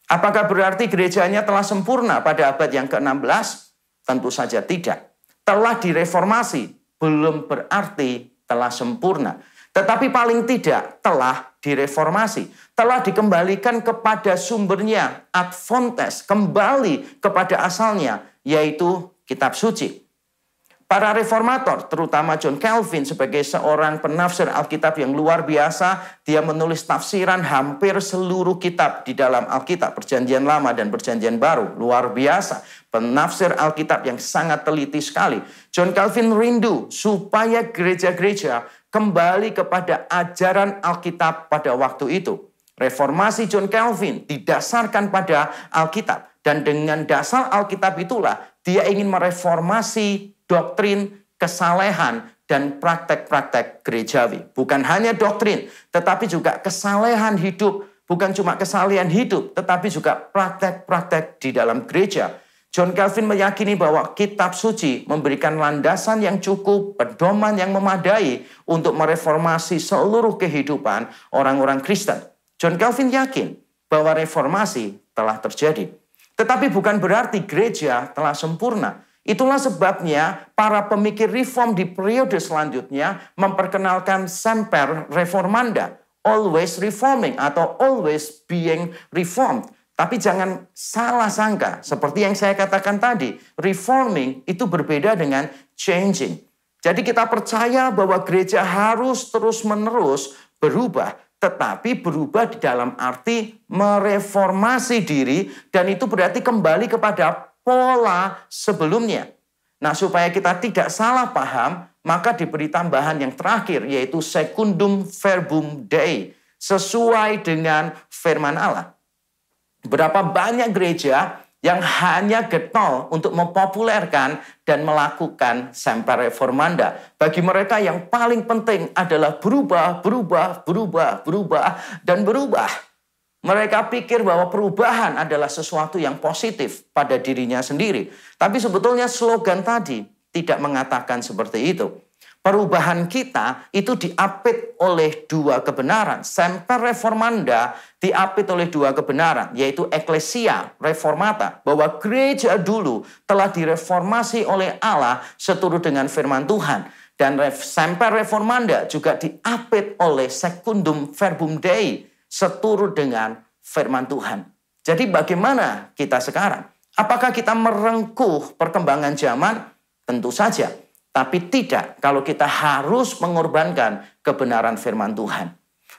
Apakah berarti gerejanya telah sempurna pada abad yang ke-16? Tentu saja tidak. Telah direformasi, belum berarti telah sempurna. Tetapi paling tidak telah direformasi. Telah dikembalikan kepada sumbernya, ad fontes, kembali kepada asalnya, yaitu kitab suci. Para reformator, terutama John Calvin sebagai seorang penafsir Alkitab yang luar biasa, dia menulis tafsiran hampir seluruh kitab di dalam Alkitab, Perjanjian Lama dan Perjanjian Baru. Luar biasa, penafsir Alkitab yang sangat teliti sekali. John Calvin rindu supaya gereja-gereja kembali kepada ajaran Alkitab pada waktu itu. Reformasi John Calvin didasarkan pada Alkitab. Dan dengan dasar Alkitab itulah dia ingin mereformasi doktrin, kesalehan, dan praktek-praktek gerejawi. Bukan hanya doktrin, tetapi juga kesalehan hidup. Bukan cuma kesalehan hidup, tetapi juga praktek-praktek di dalam gereja. John Calvin meyakini bahwa kitab suci memberikan landasan yang cukup, pedoman yang memadai untuk mereformasi seluruh kehidupan orang-orang Kristen. John Calvin yakin bahwa reformasi telah terjadi. Tetapi bukan berarti gereja telah sempurna. Itulah sebabnya para pemikir reform di periode selanjutnya memperkenalkan semper reformanda, always reforming atau always being reformed. Tapi jangan salah sangka, seperti yang saya katakan tadi, reforming itu berbeda dengan changing. Jadi kita percaya bahwa gereja harus terus-menerus berubah, tetapi berubah di dalam arti mereformasi diri, dan itu berarti kembali kepada pola sebelumnya. Nah, supaya kita tidak salah paham, maka diberi tambahan yang terakhir, yaitu secundum verbum Dei, sesuai dengan firman Allah. Berapa banyak gereja yang hanya getol untuk mempopulerkan dan melakukan semper reformanda. Bagi mereka yang paling penting adalah berubah, dan berubah. Mereka pikir bahwa perubahan adalah sesuatu yang positif pada dirinya sendiri. Tapi sebetulnya slogan tadi tidak mengatakan seperti itu. Perubahan kita itu diapit oleh dua kebenaran. Semper reformanda diapit oleh dua kebenaran, yaitu Ecclesia Reformata, bahwa gereja dulu telah direformasi oleh Allah seturut dengan firman Tuhan. Dan semper reformanda juga diapit oleh secundum verbum Dei, seturut dengan firman Tuhan. Jadi bagaimana kita sekarang? Apakah kita merengkuh perkembangan zaman? Tentu saja. Tapi tidak kalau kita harus mengorbankan kebenaran firman Tuhan.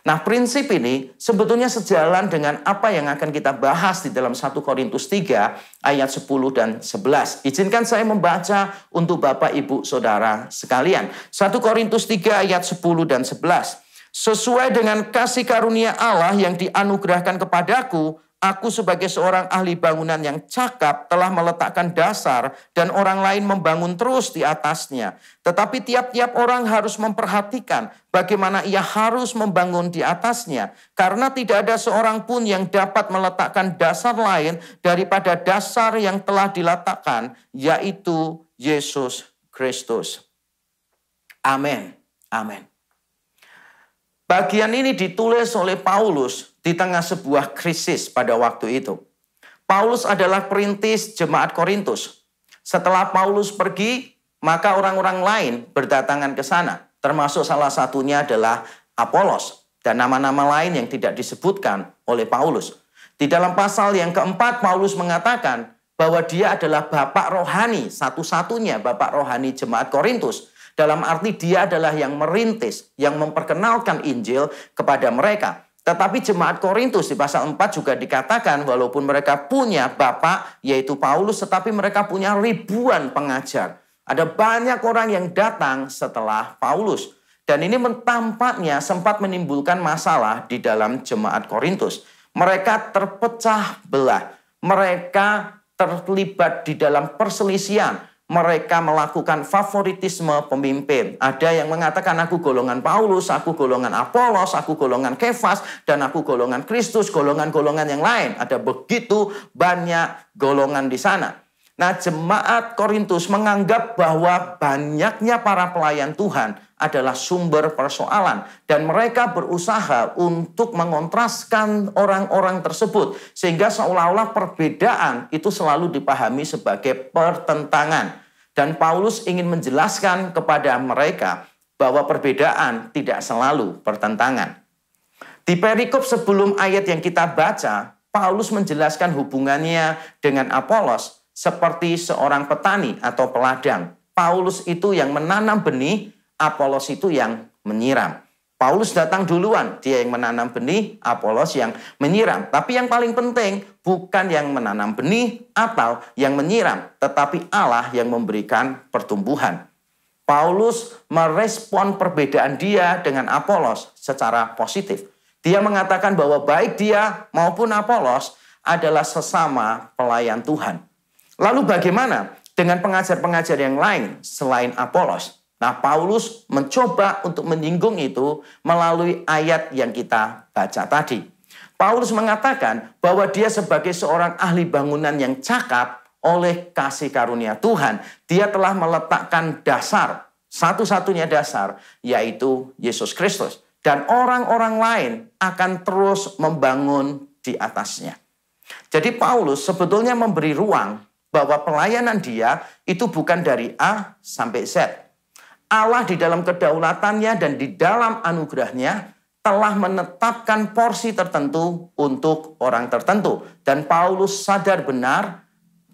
Nah, prinsip ini sebetulnya sejalan dengan apa yang akan kita bahas di dalam 1 Korintus 3 ayat 10 dan 11. Izinkan saya membaca untuk Bapak, Ibu, Saudara sekalian. 1 Korintus 3 ayat 10 dan 11. Sesuai dengan kasih karunia Allah yang dianugerahkan kepadaku, aku sebagai seorang ahli bangunan yang cakap telah meletakkan dasar dan orang lain membangun terus di atasnya. Tetapi tiap-tiap orang harus memperhatikan bagaimana ia harus membangun di atasnya. Karena tidak ada seorang pun yang dapat meletakkan dasar lain daripada dasar yang telah diletakkan, yaitu Yesus Kristus. Amin. Amin. Bagian ini ditulis oleh Paulus di tengah sebuah krisis pada waktu itu. Paulus adalah perintis jemaat Korintus. Setelah Paulus pergi, maka orang-orang lain berdatangan ke sana. Termasuk salah satunya adalah Apolos dan nama-nama lain yang tidak disebutkan oleh Paulus. Di dalam pasal yang keempat, Paulus mengatakan bahwa dia adalah bapak rohani, satu-satunya bapak rohani jemaat Korintus. Dalam arti dia adalah yang merintis, yang memperkenalkan Injil kepada mereka. Tetapi jemaat Korintus di pasal 4 juga dikatakan walaupun mereka punya bapak yaitu Paulus, tetapi mereka punya ribuan pengajar. Ada banyak orang yang datang setelah Paulus. Dan ini tampaknya sempat menimbulkan masalah di dalam jemaat Korintus. Mereka terpecah belah. Mereka terlibat di dalam perselisihan. Mereka melakukan favoritisme pemimpin. Ada yang mengatakan aku golongan Paulus, aku golongan Apolos, aku golongan Kefas, dan aku golongan Kristus, golongan-golongan yang lain. Ada begitu banyak golongan di sana. Nah, jemaat Korintus menganggap bahwa banyaknya para pelayan Tuhan adalah sumber persoalan. Dan mereka berusaha untuk mengontraskan orang-orang tersebut. Sehingga seolah-olah perbedaan itu selalu dipahami sebagai pertentangan. Dan Paulus ingin menjelaskan kepada mereka bahwa perbedaan tidak selalu bertentangan. Di perikop sebelum ayat yang kita baca, Paulus menjelaskan hubungannya dengan Apolos seperti seorang petani atau peladang. Paulus itu yang menanam benih, Apolos itu yang menyiram. Paulus datang duluan, dia yang menanam benih, Apolos yang menyiram. Tapi yang paling penting bukan yang menanam benih atau yang menyiram, tetapi Allah yang memberikan pertumbuhan. Paulus merespon perbedaan dia dengan Apolos secara positif. Dia mengatakan bahwa baik dia maupun Apolos adalah sesama pelayan Tuhan. Lalu bagaimana dengan pengajar-pengajar yang lain selain Apolos? Nah, Paulus mencoba untuk menyinggung itu melalui ayat yang kita baca tadi. Paulus mengatakan bahwa dia sebagai seorang ahli bangunan yang cakap oleh kasih karunia Tuhan, dia telah meletakkan dasar, satu-satunya dasar, yaitu Yesus Kristus. Dan orang-orang lain akan terus membangun di atasnya. Jadi Paulus sebetulnya memberi ruang bahwa pelayanan dia itu bukan dari A sampai Z. Allah di dalam kedaulatannya dan di dalam anugerahnya telah menetapkan porsi tertentu untuk orang tertentu. Dan Paulus sadar benar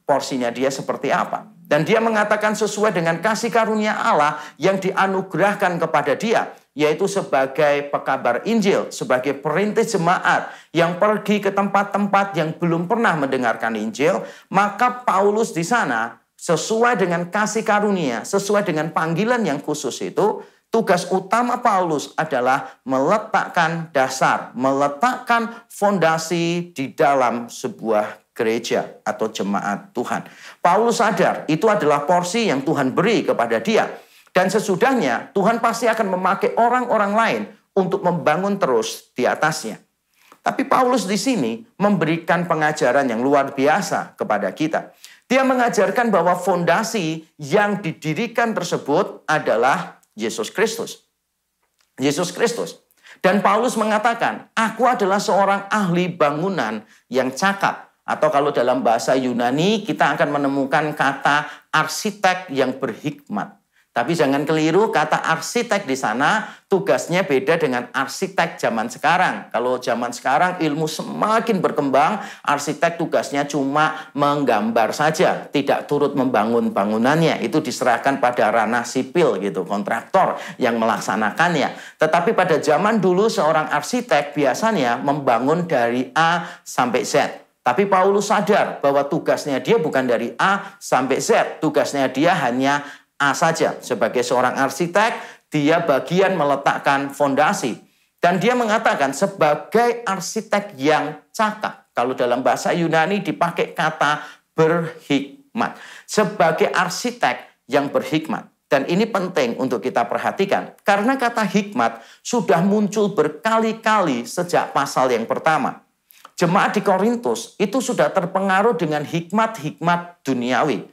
porsinya dia seperti apa. Dan dia mengatakan sesuai dengan kasih karunia Allah yang dianugerahkan kepada dia. Yaitu sebagai pekabar Injil, sebagai perintis jemaat yang pergi ke tempat-tempat yang belum pernah mendengarkan Injil. Maka Paulus di sana sesuai dengan kasih karunia, sesuai dengan panggilan yang khusus itu, tugas utama Paulus adalah meletakkan dasar, meletakkan fondasi di dalam sebuah gereja atau jemaat Tuhan. Paulus sadar itu adalah porsi yang Tuhan beri kepada dia. Dan sesudahnya Tuhan pasti akan memakai orang-orang lain untuk membangun terus di atasnya. Tapi Paulus di sini memberikan pengajaran yang luar biasa kepada kita. Dia mengajarkan bahwa fondasi yang didirikan tersebut adalah Yesus Kristus. Yesus Kristus. Dan Paulus mengatakan, aku adalah seorang ahli bangunan yang cakap. Atau kalau dalam bahasa Yunani kita akan menemukan kata arsitek yang berhikmat. Tapi jangan keliru, kata arsitek di sana tugasnya beda dengan arsitek zaman sekarang. Kalau zaman sekarang ilmu semakin berkembang, arsitek tugasnya cuma menggambar saja, tidak turut membangun bangunannya. Itu diserahkan pada ranah sipil gitu, kontraktor yang melaksanakannya. Tetapi pada zaman dulu seorang arsitek biasanya membangun dari A sampai Z. Tapi Paulus sadar bahwa tugasnya dia bukan dari A sampai Z. Tugasnya dia hanya A saja. Sebagai seorang arsitek, dia bagian meletakkan fondasi. Dan dia mengatakan sebagai arsitek yang cakap. Kalau dalam bahasa Yunani dipakai kata berhikmat. Sebagai arsitek yang berhikmat. Dan ini penting untuk kita perhatikan. Karena kata hikmat sudah muncul berkali-kali sejak pasal yang pertama. Jemaat di Korintus itu sudah terpengaruh dengan hikmat-hikmat duniawi.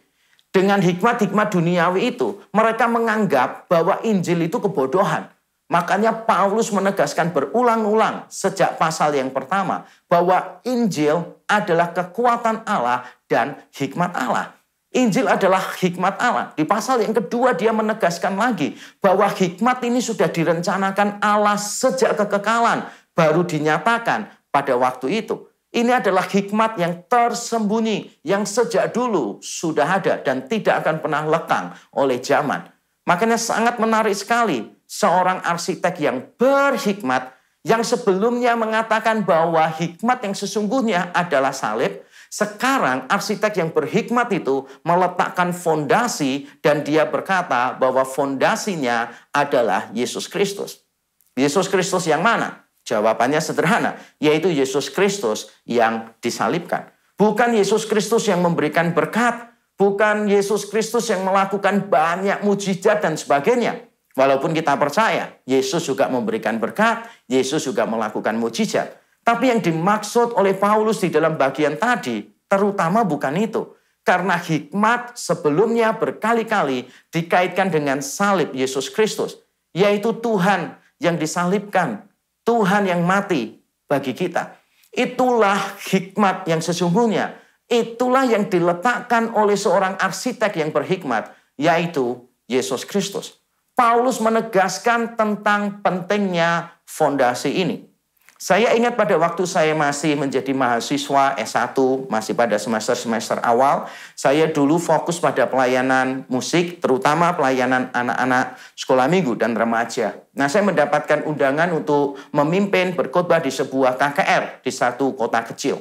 Dengan hikmat-hikmat duniawi itu, mereka menganggap bahwa Injil itu kebodohan. Makanya Paulus menegaskan berulang-ulang sejak pasal yang pertama bahwa Injil adalah kekuatan Allah dan hikmat Allah. Injil adalah hikmat Allah. Di pasal yang kedua dia menegaskan lagi bahwa hikmat ini sudah direncanakan Allah sejak kekekalan, baru dinyatakan pada waktu itu. Ini adalah hikmat yang tersembunyi, yang sejak dulu sudah ada dan tidak akan pernah lekang oleh zaman. Makanya sangat menarik sekali seorang arsitek yang berhikmat, yang sebelumnya mengatakan bahwa hikmat yang sesungguhnya adalah salib. Sekarang arsitek yang berhikmat itu meletakkan fondasi dan dia berkata bahwa fondasinya adalah Yesus Kristus. Yesus Kristus yang mana? Jawabannya sederhana, yaitu Yesus Kristus yang disalibkan. Bukan Yesus Kristus yang memberikan berkat, bukan Yesus Kristus yang melakukan banyak mujizat dan sebagainya. Walaupun kita percaya, Yesus juga memberikan berkat, Yesus juga melakukan mujizat. Tapi yang dimaksud oleh Paulus di dalam bagian tadi, terutama bukan itu. Karena hikmat sebelumnya berkali-kali dikaitkan dengan salib Yesus Kristus, yaitu Tuhan yang disalibkan, Tuhan yang mati bagi kita. Itulah hikmat yang sesungguhnya. Itulah yang diletakkan oleh seorang arsitek yang berhikmat. yaitu Yesus Kristus. Paulus menegaskan tentang pentingnya fondasi ini. Saya ingat pada waktu saya masih menjadi mahasiswa S1, masih pada semester-semester awal, saya dulu fokus pada pelayanan musik, terutama pelayanan anak-anak sekolah minggu dan remaja. Nah, saya mendapatkan undangan untuk memimpin berkhotbah di sebuah KKR di satu kota kecil.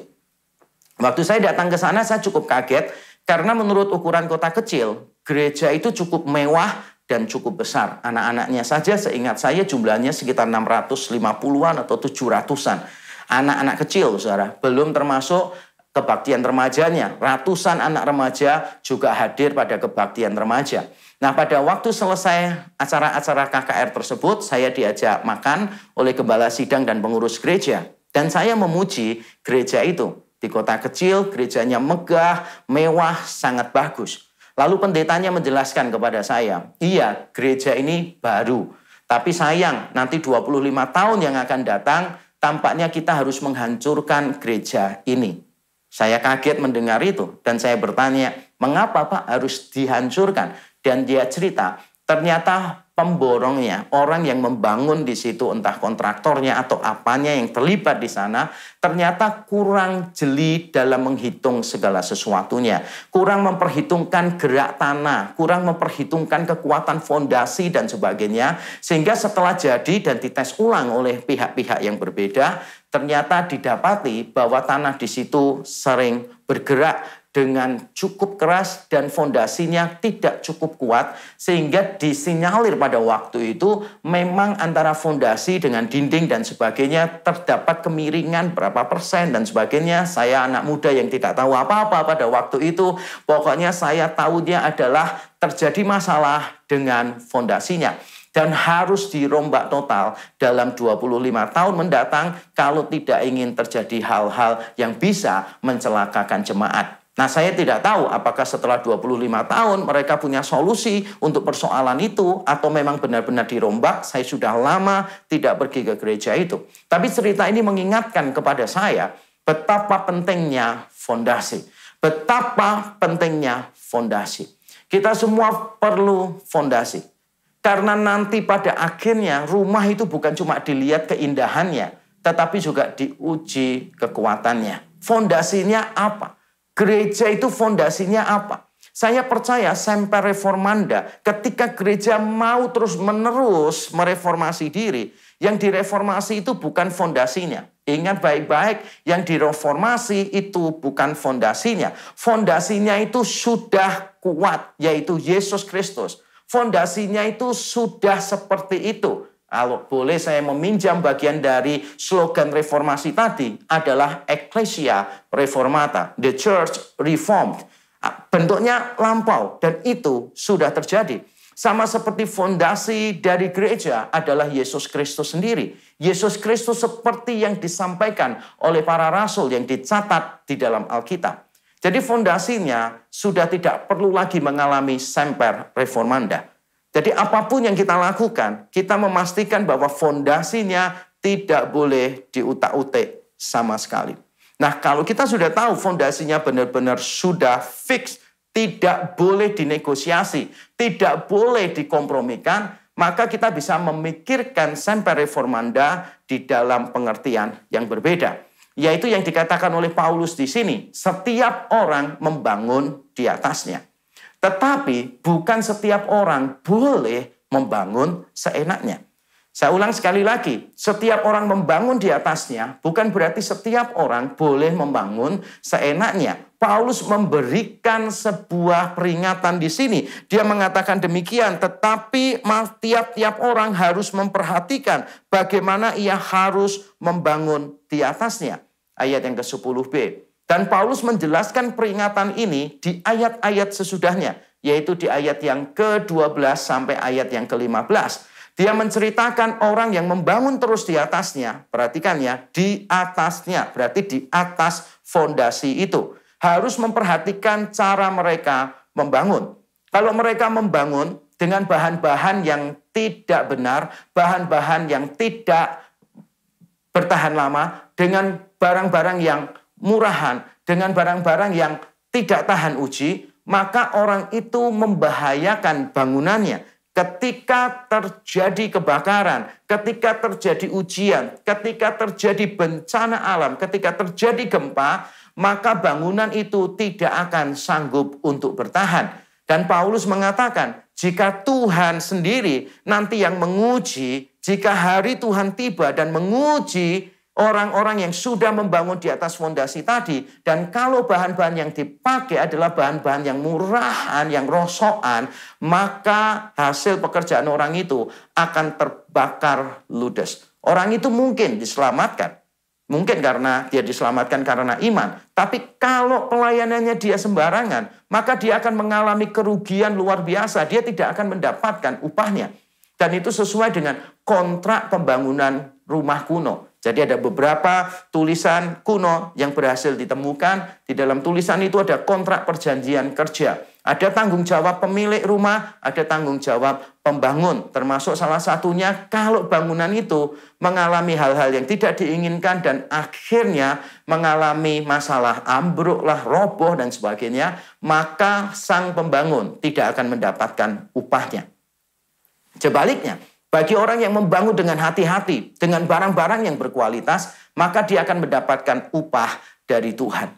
Waktu saya datang ke sana, saya cukup kaget, karena menurut ukuran kota kecil, gereja itu cukup mewah dan cukup besar. Anak-anaknya saja seingat saya jumlahnya sekitar 650-an atau 700-an. Anak-anak kecil, saudara. Belum termasuk kebaktian remajanya. Ratusan anak remaja juga hadir pada kebaktian remaja. Nah, pada waktu selesai acara-acara KKR tersebut, saya diajak makan oleh gembala sidang dan pengurus gereja. Dan saya memuji gereja itu. Di kota kecil, gerejanya megah, mewah, sangat bagus. Lalu pendetanya menjelaskan kepada saya, iya, gereja ini baru. Tapi sayang, nanti 25 tahun yang akan datang, tampaknya kita harus menghancurkan gereja ini. Saya kaget mendengar itu, dan saya bertanya, mengapa Pak harus dihancurkan? Dan dia cerita, ternyata pemborongnya, orang yang membangun di situ, entah kontraktornya atau apanya yang terlibat di sana, ternyata kurang jeli dalam menghitung segala sesuatunya. Kurang memperhitungkan gerak tanah, kurang memperhitungkan kekuatan fondasi dan sebagainya. Sehingga setelah jadi dan dites ulang oleh pihak-pihak yang berbeda, ternyata didapati bahwa tanah di situ sering bergerak dengan cukup keras dan fondasinya tidak cukup kuat, sehingga disinyalir pada waktu itu memang antara fondasi dengan dinding dan sebagainya terdapat kemiringan berapa persen dan sebagainya. Saya anak muda yang tidak tahu apa-apa pada waktu itu, pokoknya saya tahunya adalah terjadi masalah dengan fondasinya. Dan harus dirombak total dalam 25 tahun mendatang kalau tidak ingin terjadi hal-hal yang bisa mencelakakan jemaat. Nah, saya tidak tahu apakah setelah 25 tahun mereka punya solusi untuk persoalan itu atau memang benar-benar dirombak. Saya sudah lama tidak pergi ke gereja itu. Tapi cerita ini mengingatkan kepada saya betapa pentingnya fondasi. Betapa pentingnya fondasi. Kita semua perlu fondasi. Karena nanti pada akhirnya rumah itu bukan cuma dilihat keindahannya, tetapi juga diuji kekuatannya. Fondasinya apa? Gereja itu fondasinya apa? Saya percaya Semper Reformanda ketika gereja mau terus-menerus mereformasi diri, yang direformasi itu bukan fondasinya. Ingat baik-baik, yang direformasi itu bukan fondasinya. Fondasinya itu sudah kuat, yaitu Yesus Kristus. Fondasinya itu sudah seperti itu. Kalau boleh saya meminjam bagian dari slogan reformasi tadi adalah Ecclesia Reformata, the Church Reformed. Bentuknya lampau dan itu sudah terjadi. Sama seperti fondasi dari gereja adalah Yesus Kristus sendiri. Yesus Kristus seperti yang disampaikan oleh para rasul yang dicatat di dalam Alkitab. Jadi fondasinya sudah tidak perlu lagi mengalami Semper Reformanda. Jadi apapun yang kita lakukan, kita memastikan bahwa fondasinya tidak boleh diutak-utik sama sekali. Nah, kalau kita sudah tahu fondasinya benar-benar sudah fix, tidak boleh dinegosiasi, tidak boleh dikompromikan, maka kita bisa memikirkan Semper Reformanda di dalam pengertian yang berbeda. Yaitu yang dikatakan oleh Paulus di sini, setiap orang membangun di atasnya. Tetapi bukan setiap orang boleh membangun seenaknya. Saya ulang sekali lagi, setiap orang membangun di atasnya bukan berarti setiap orang boleh membangun seenaknya. Paulus memberikan sebuah peringatan di sini. Dia mengatakan demikian, tetapi tiap-tiap orang harus memperhatikan bagaimana ia harus membangun di atasnya. Ayat yang ke-10b. Dan Paulus menjelaskan peringatan ini di ayat-ayat sesudahnya, yaitu di ayat yang ke-12 sampai ayat yang ke-15. Dia menceritakan orang yang membangun terus di atasnya, perhatikan ya, di atasnya, berarti di atas fondasi itu. Harus memperhatikan cara mereka membangun. Kalau mereka membangun dengan bahan-bahan yang tidak benar, bahan-bahan yang tidak bertahan lama, dengan barang-barang yang murahan, dengan barang-barang yang tidak tahan uji, maka orang itu membahayakan bangunannya. Ketika terjadi kebakaran, ketika terjadi ujian, ketika terjadi bencana alam, ketika terjadi gempa, maka bangunan itu tidak akan sanggup untuk bertahan. Dan Paulus mengatakan, jika Tuhan sendiri nanti yang menguji, jika hari Tuhan tiba dan menguji orang-orang yang sudah membangun di atas fondasi tadi, dan kalau bahan-bahan yang dipakai adalah bahan-bahan yang murahan, yang rosokan, maka hasil pekerjaan orang itu akan terbakar ludes. Orang itu mungkin diselamatkan. Mungkin karena dia diselamatkan karena iman. Tapi kalau pelayanannya dia sembarangan, maka dia akan mengalami kerugian luar biasa. Dia tidak akan mendapatkan upahnya. Dan itu sesuai dengan kontrak pembangunan rumah kuno. Jadi ada beberapa tulisan kuno yang berhasil ditemukan. Di dalam tulisan itu ada kontrak perjanjian kerja. Ada tanggung jawab pemilik rumah, ada tanggung jawab pembangun. Termasuk salah satunya kalau bangunan itu mengalami hal-hal yang tidak diinginkan dan akhirnya mengalami masalah ambruk lah, roboh dan sebagainya, maka sang pembangun tidak akan mendapatkan upahnya. Sebaliknya, bagi orang yang membangun dengan hati-hati, dengan barang-barang yang berkualitas, maka dia akan mendapatkan upah dari Tuhan.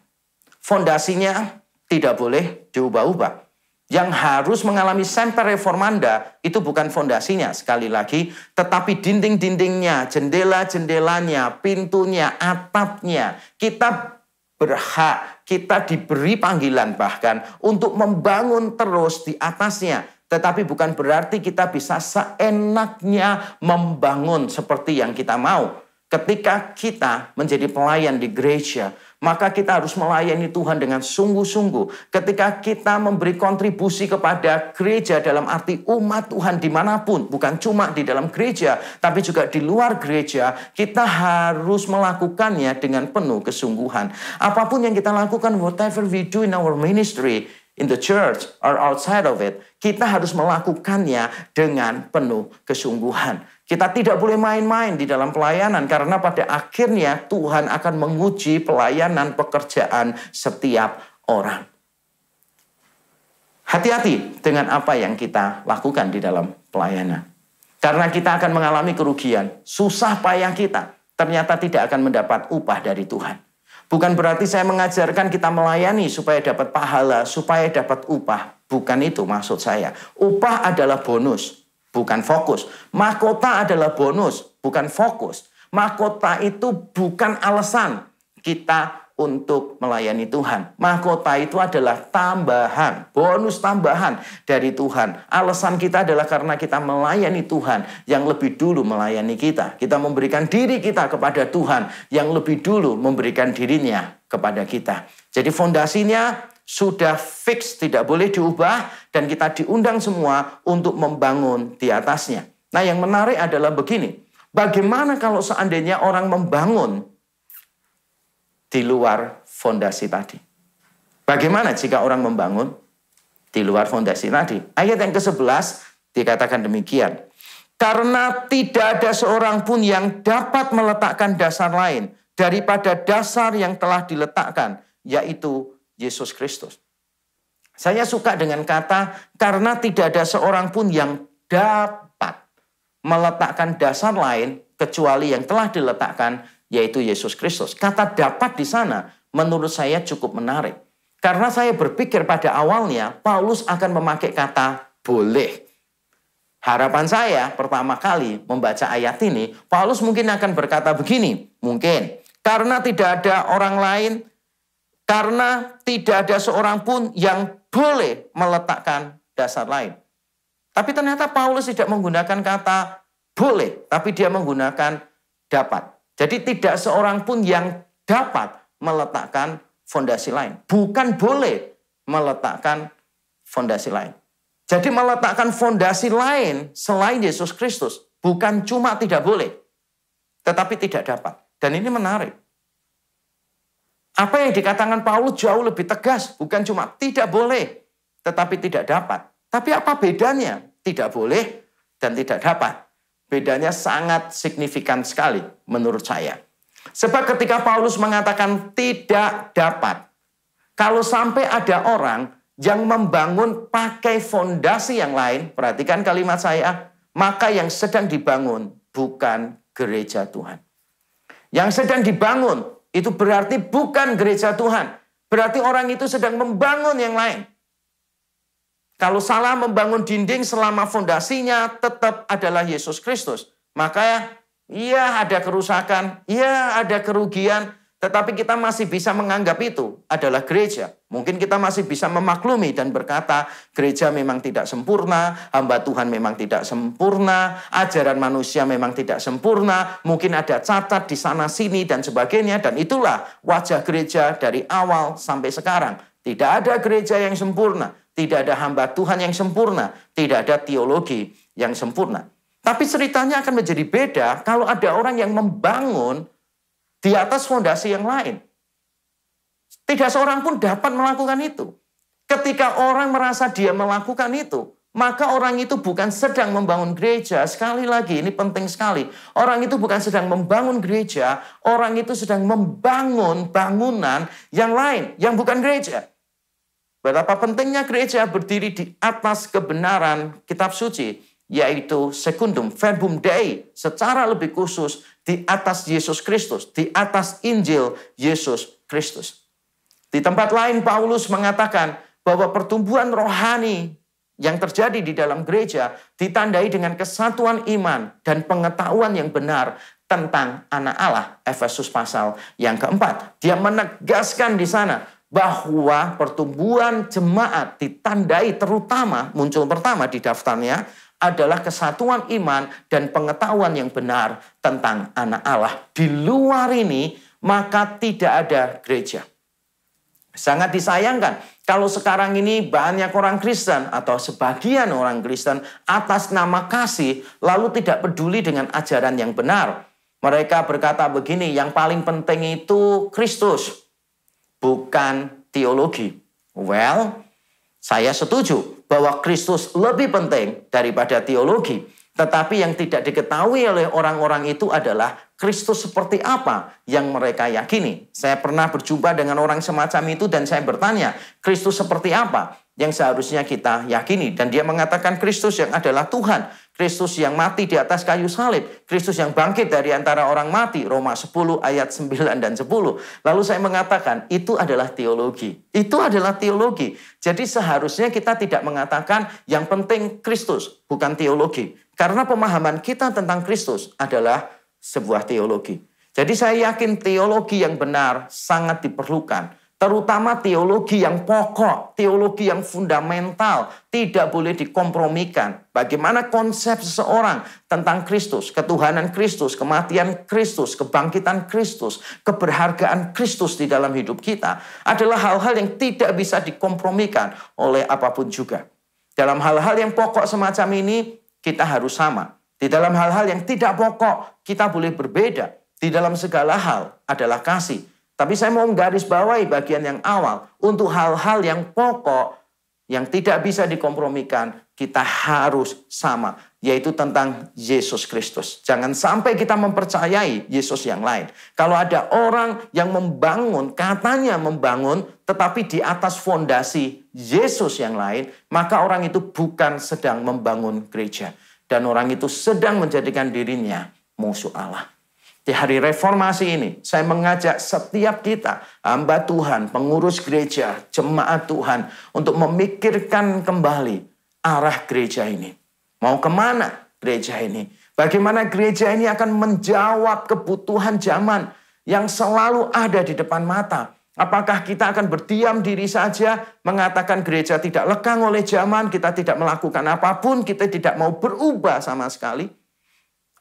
Fondasinya tidak boleh diubah-ubah. Yang harus mengalami semper reformanda itu bukan fondasinya sekali lagi, tetapi dinding-dindingnya, jendela-jendelanya, pintunya, atapnya. Kita berhak, kita diberi panggilan bahkan untuk membangun terus di atasnya. Tetapi bukan berarti kita bisa seenaknya membangun seperti yang kita mau. Ketika kita menjadi pelayan di gereja, maka kita harus melayani Tuhan dengan sungguh-sungguh. Ketika kita memberi kontribusi kepada gereja dalam arti umat Tuhan dimanapun, bukan cuma di dalam gereja, tapi juga di luar gereja, kita harus melakukannya dengan penuh kesungguhan. Apapun yang kita lakukan, whatever we do in our ministry, in the church or outside of it, kita harus melakukannya dengan penuh kesungguhan. Kita tidak boleh main-main di dalam pelayanan karena pada akhirnya Tuhan akan menguji pelayanan pekerjaan setiap orang. Hati-hati dengan apa yang kita lakukan di dalam pelayanan. Karena kita akan mengalami kerugian, susah payah kita ternyata tidak akan mendapat upah dari Tuhan. Bukan berarti saya mengajarkan kita melayani supaya dapat pahala, supaya dapat upah. Bukan itu maksud saya. Upah adalah bonus, bukan fokus. Mahkota adalah bonus, bukan fokus. Mahkota itu bukan alasan kita untuk melayani Tuhan. Mahkota itu adalah tambahan, bonus tambahan dari Tuhan. Alasan kita adalah karena kita melayani Tuhan yang lebih dulu melayani kita. Kita memberikan diri kita kepada Tuhan yang lebih dulu memberikan dirinya kepada kita. Jadi fondasinya sudah fix, tidak boleh diubah, dan kita diundang semua untuk membangun di atasnya. Nah, yang menarik adalah begini. Bagaimana kalau seandainya orang membangun di luar fondasi tadi? Bagaimana jika orang membangun di luar fondasi tadi? Ayat yang ke-11 dikatakan demikian. Karena tidak ada seorang pun yang dapat meletakkan dasar lain daripada dasar yang telah diletakkan, yaitu Yesus Kristus. Saya suka dengan kata karena tidak ada seorang pun yang dapat meletakkan dasar lain kecuali yang telah diletakkan, yaitu Yesus Kristus. Kata dapat di sana menurut saya cukup menarik. Karena saya berpikir pada awalnya Paulus akan memakai kata boleh. Harapan saya pertama kali membaca ayat ini, Paulus mungkin akan berkata begini, mungkin karena tidak ada orang lain, karena tidak ada seorang pun yang boleh meletakkan dasar lain. Tapi ternyata Paulus tidak menggunakan kata boleh, tapi dia menggunakan dapat. Jadi tidak seorang pun yang dapat meletakkan fondasi lain. Bukan boleh meletakkan fondasi lain. Jadi meletakkan fondasi lain selain Yesus Kristus bukan cuma tidak boleh, tetapi tidak dapat. Dan ini menarik. Apa yang dikatakan Paulus jauh lebih tegas. Bukan cuma tidak boleh, tetapi tidak dapat. Tapi apa bedanya? Tidak boleh dan tidak dapat. Bedanya sangat signifikan sekali menurut saya. Sebab ketika Paulus mengatakan tidak dapat, kalau sampai ada orang yang membangun pakai fondasi yang lain, perhatikan kalimat saya, maka yang sedang dibangun bukan gereja Tuhan. Yang sedang dibangun itu berarti bukan gereja Tuhan. Berarti orang itu sedang membangun yang lain. Kalau salah membangun dinding selama fondasinya tetap adalah Yesus Kristus, maka ya ada kerusakan, ya ada kerugian, tetapi kita masih bisa menganggap itu adalah gereja. Mungkin kita masih bisa memaklumi dan berkata, gereja memang tidak sempurna, hamba Tuhan memang tidak sempurna, ajaran manusia memang tidak sempurna, mungkin ada cacat di sana-sini dan sebagainya, dan itulah wajah gereja dari awal sampai sekarang. Tidak ada gereja yang sempurna, tidak ada hamba Tuhan yang sempurna, tidak ada teologi yang sempurna. Tapi ceritanya akan menjadi beda kalau ada orang yang membangun di atas fondasi yang lain. Tidak seorang pun dapat melakukan itu. Ketika orang merasa dia melakukan itu, maka orang itu bukan sedang membangun gereja. Sekali lagi, ini penting sekali. Orang itu bukan sedang membangun gereja, orang itu sedang membangun bangunan yang lain, yang bukan gereja. Betapa pentingnya gereja berdiri di atas kebenaran kitab suci, yaitu secundum verbum Dei, secara lebih khusus di atas Yesus Kristus, di atas Injil Yesus Kristus. Di tempat lain Paulus mengatakan bahwa pertumbuhan rohani yang terjadi di dalam gereja ditandai dengan kesatuan iman dan pengetahuan yang benar tentang anak Allah. Efesus pasal yang keempat. Dia menegaskan di sana bahwa pertumbuhan jemaat ditandai terutama, muncul pertama di daftarnya, adalah kesatuan iman dan pengetahuan yang benar tentang anak Allah. Di luar ini, maka tidak ada gereja. Sangat disayangkan kalau sekarang ini banyak orang Kristen atau sebagian orang Kristen atas nama kasih lalu tidak peduli dengan ajaran yang benar. Mereka berkata begini, yang paling penting itu Kristus, bukan teologi. Well, saya setuju bahwa Kristus lebih penting daripada teologi. Tetapi yang tidak diketahui oleh orang-orang itu adalah Kristus seperti apa yang mereka yakini. Saya pernah berjumpa dengan orang semacam itu dan saya bertanya, Kristus seperti apa yang seharusnya kita yakini? Dan dia mengatakan Kristus yang adalah Tuhan. Kristus yang mati di atas kayu salib. Kristus yang bangkit dari antara orang mati. Roma 10 ayat 9 dan 10. Lalu saya mengatakan itu adalah teologi. Itu adalah teologi. Jadi seharusnya kita tidak mengatakan yang penting Kristus, bukan teologi. Karena pemahaman kita tentang Kristus adalah sebuah teologi. Jadi saya yakin teologi yang benar sangat diperlukan. Terutama teologi yang pokok, teologi yang fundamental, tidak boleh dikompromikan. Bagaimana konsep seseorang tentang Kristus, ketuhanan Kristus, kematian Kristus, kebangkitan Kristus, keberhargaan Kristus di dalam hidup kita adalah hal-hal yang tidak bisa dikompromikan oleh apapun juga. Dalam hal-hal yang pokok semacam ini, kita harus sama. Di dalam hal-hal yang tidak pokok, kita boleh berbeda. Di dalam segala hal adalah kasih. Tapi saya mau menggarisbawahi bagian yang awal. Untuk hal-hal yang pokok, yang tidak bisa dikompromikan, kita harus sama. Yaitu tentang Yesus Kristus. Jangan sampai kita mempercayai Yesus yang lain. Kalau ada orang yang membangun, katanya membangun, tetapi di atas fondasi Yesus yang lain, maka orang itu bukan sedang membangun gereja. Dan orang itu sedang menjadikan dirinya musuh Allah. Di hari reformasi ini, saya mengajak setiap kita, hamba Tuhan, pengurus gereja, jemaat Tuhan, untuk memikirkan kembali arah gereja ini. Mau kemana gereja ini? Bagaimana gereja ini akan menjawab kebutuhan zaman yang selalu ada di depan mata? Apakah kita akan berdiam diri saja, mengatakan gereja tidak lekang oleh zaman, kita tidak melakukan apapun, kita tidak mau berubah sama sekali?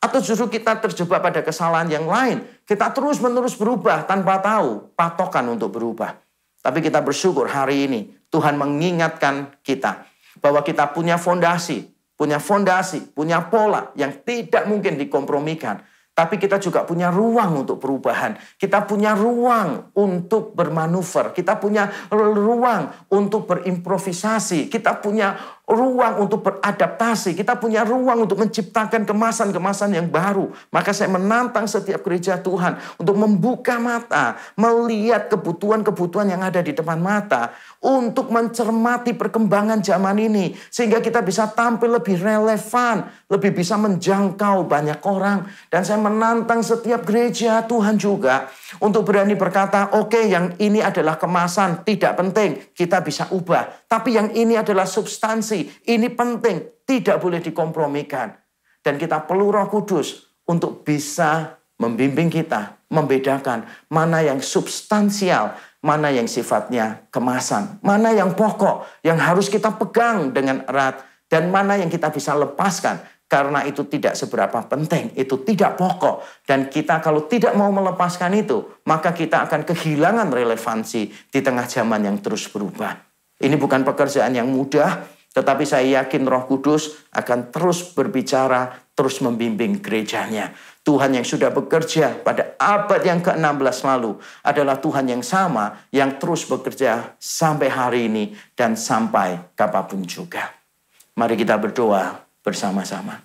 Atau justru kita terjebak pada kesalahan yang lain. Kita terus-menerus berubah tanpa tahu patokan untuk berubah. Tapi kita bersyukur hari ini Tuhan mengingatkan kita bahwa kita punya fondasi, punya pola yang tidak mungkin dikompromikan. Tapi kita juga punya ruang untuk perubahan. Kita punya ruang untuk bermanuver. Kita punya ruang untuk berimprovisasi. Kita punya ruang untuk beradaptasi, kita punya ruang untuk menciptakan kemasan-kemasan yang baru. Maka saya menantang setiap gereja Tuhan untuk membuka mata, melihat kebutuhan-kebutuhan yang ada di depan mata, untuk mencermati perkembangan zaman ini, sehingga kita bisa tampil lebih relevan, lebih bisa menjangkau banyak orang. Dan saya menantang setiap gereja Tuhan juga untuk berani berkata, oke, yang ini adalah kemasan, tidak penting, kita bisa ubah. Tapi yang ini adalah substansi, ini penting, tidak boleh dikompromikan. Dan kita perlu Roh Kudus untuk bisa membimbing kita, membedakan mana yang substansial, mana yang sifatnya kemasan, mana yang pokok, yang harus kita pegang dengan erat, dan mana yang kita bisa lepaskan, karena itu tidak seberapa penting, itu tidak pokok. Dan kita kalau tidak mau melepaskan itu, maka kita akan kehilangan relevansi di tengah zaman yang terus berubah. Ini bukan pekerjaan yang mudah, tetapi saya yakin Roh Kudus akan terus berbicara, terus membimbing gerejanya. Tuhan yang sudah bekerja pada abad yang ke-16 lalu adalah Tuhan yang sama, yang terus bekerja sampai hari ini dan sampai kapanpun juga. Mari kita berdoa bersama-sama.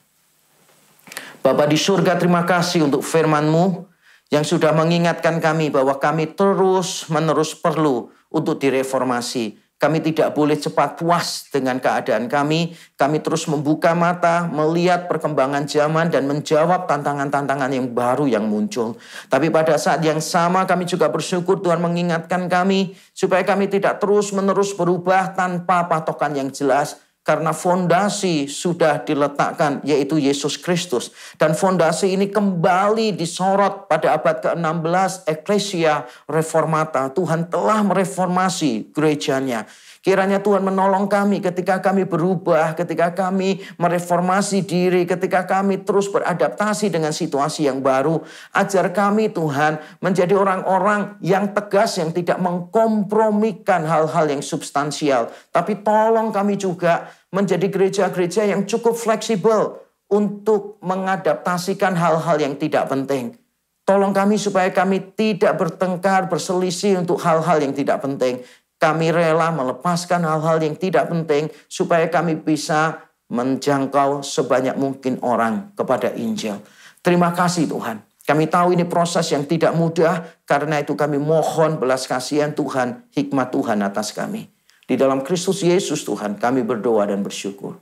Bapa di surga, terima kasih untuk firman-Mu yang sudah mengingatkan kami bahwa kami terus-menerus perlu untuk direformasi. Kami tidak boleh cepat puas dengan keadaan kami. Kami terus membuka mata, melihat perkembangan zaman dan menjawab tantangan-tantangan yang baru yang muncul. Tapi pada saat yang sama kami juga bersyukur Tuhan mengingatkan kami supaya kami tidak terus-menerus berubah tanpa patokan yang jelas. Karena fondasi sudah diletakkan, yaitu Yesus Kristus. Dan fondasi ini kembali disorot pada abad ke-16, Ecclesia Reformata. Tuhan telah mereformasi gerejanya. Kiranya Tuhan menolong kami ketika kami berubah, ketika kami mereformasi diri, ketika kami terus beradaptasi dengan situasi yang baru. Ajar kami Tuhan menjadi orang-orang yang tegas, yang tidak mengkompromikan hal-hal yang substansial. Tapi tolong kami juga menjadi gereja-gereja yang cukup fleksibel untuk mengadaptasikan hal-hal yang tidak penting. Tolong kami supaya kami tidak bertengkar, berselisih untuk hal-hal yang tidak penting. Kami rela melepaskan hal-hal yang tidak penting supaya kami bisa menjangkau sebanyak mungkin orang kepada Injil. Terima kasih Tuhan. Kami tahu ini proses yang tidak mudah, karena itu kami mohon belas kasihan Tuhan, hikmat Tuhan atas kami. Di dalam Kristus Yesus Tuhan kami berdoa dan bersyukur.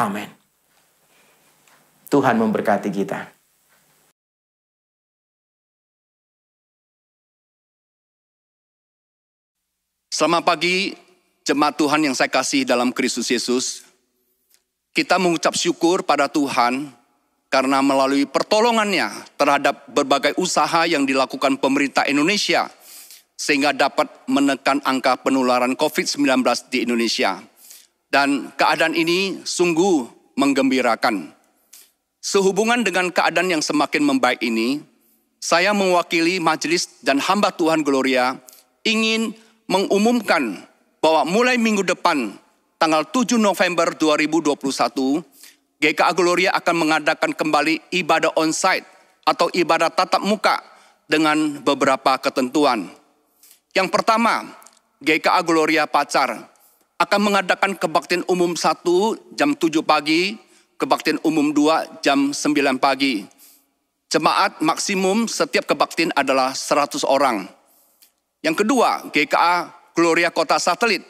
Amin. Tuhan memberkati kita. Selamat pagi, jemaat Tuhan yang saya kasih dalam Kristus Yesus. Kita mengucap syukur pada Tuhan karena melalui pertolongannya terhadap berbagai usaha yang dilakukan pemerintah Indonesia, sehingga dapat menekan angka penularan COVID-19 di Indonesia. Dan keadaan ini sungguh menggembirakan. Sehubungan dengan keadaan yang semakin membaik ini, saya mewakili majelis dan hamba Tuhan Gloria ingin mengumumkan bahwa mulai minggu depan, tanggal 7 November 2021, GKA Gloria akan mengadakan kembali ibadah onsite atau ibadah tatap muka dengan beberapa ketentuan. Yang pertama, GKA Gloria Pacar akan mengadakan kebaktian umum 1 jam 7 pagi, kebaktian umum 2 jam 9 pagi. Jemaat maksimum setiap kebaktian adalah 100 orang. Yang kedua, GKA Gloria Kota Satelit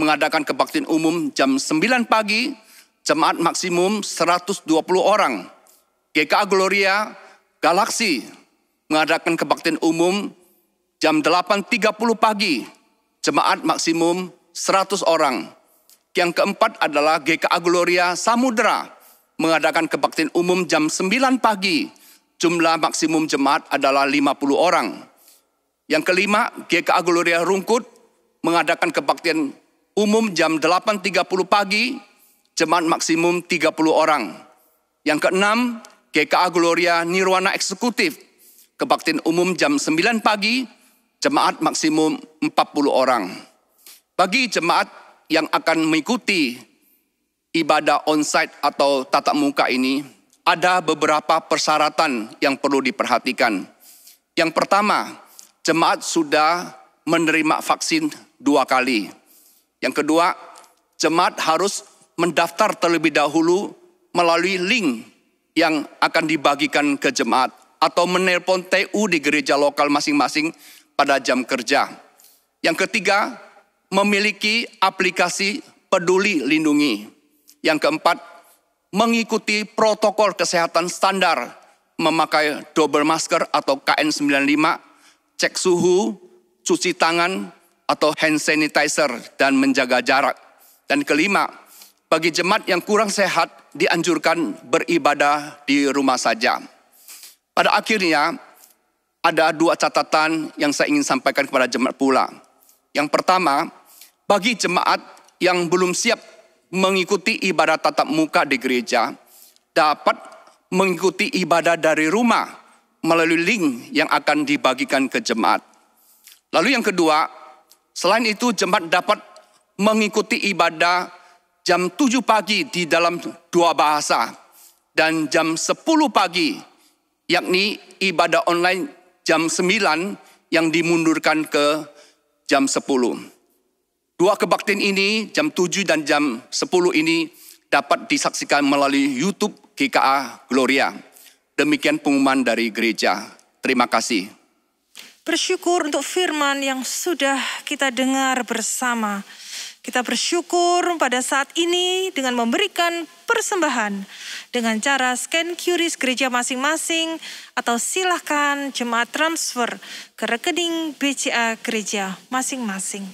mengadakan kebaktian umum jam 9 pagi, jemaat maksimum 120 orang. GKA Gloria Galaksi mengadakan kebaktian umum jam 8.30 pagi, jemaat maksimum 100 orang. Yang keempat adalah GKA Gloria Samudra mengadakan kebaktian umum jam 9 pagi, jumlah maksimum jemaat adalah 50 orang. Yang kelima, GKA Gloria Rungkut mengadakan kebaktian umum jam 8.30 pagi, jemaat maksimum 30 orang. Yang keenam, GKA Gloria Nirwana Eksekutif, kebaktian umum jam 9 pagi, jemaat maksimum 40 orang. Bagi jemaat yang akan mengikuti ibadah onsite atau tatap muka ini, ada beberapa persyaratan yang perlu diperhatikan. Yang pertama, jemaat sudah menerima vaksin 2 kali. Yang kedua, jemaat harus mendaftar terlebih dahulu melalui link yang akan dibagikan ke jemaat atau menelpon TU di gereja lokal masing-masing pada jam kerja. Yang ketiga, memiliki aplikasi Peduli Lindungi. Yang keempat, mengikuti protokol kesehatan standar, memakai double masker atau KN95, cek suhu, cuci tangan atau hand sanitizer, dan menjaga jarak. Dan kelima, bagi jemaat yang kurang sehat dianjurkan beribadah di rumah saja. Pada akhirnya, ada 2 catatan yang saya ingin sampaikan kepada jemaat pula. Yang pertama, bagi jemaat yang belum siap mengikuti ibadah tatap muka di gereja, dapat mengikuti ibadah dari rumah melalui link yang akan dibagikan ke jemaat. Lalu yang kedua, selain itu jemaat dapat mengikuti ibadah jam 7 pagi di dalam 2 bahasa dan jam 10 pagi, yakni ibadah online jam 9 yang dimundurkan ke jam 10. 2 kebaktian ini, jam 7 dan jam 10 ini dapat disaksikan melalui YouTube GKA Gloria. Demikian pengumuman dari gereja. Terima kasih. Bersyukur untuk firman yang sudah kita dengar bersama. Kita bersyukur pada saat ini dengan memberikan persembahan dengan cara scan QRIS gereja masing-masing atau silahkan jemaat transfer ke rekening BCA gereja masing-masing.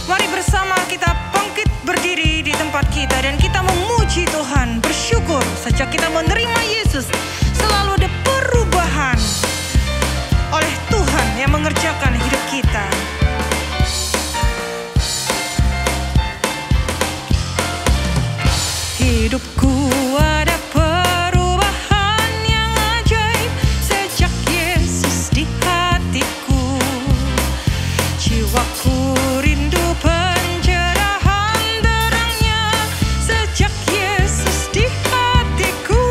Mari bersama kita bangkit berdiri di tempat kita dan kita memuji Tuhan, bersyukur sejak kita menerima Yesus selalu ada perubahan oleh Tuhan yang mengerjakan hidup kita. Hidupku ada perubahan yang ajaib sejak Yesus di hatiku. Jiwaku rindu pencerahan terangnya sejak Yesus di hatiku.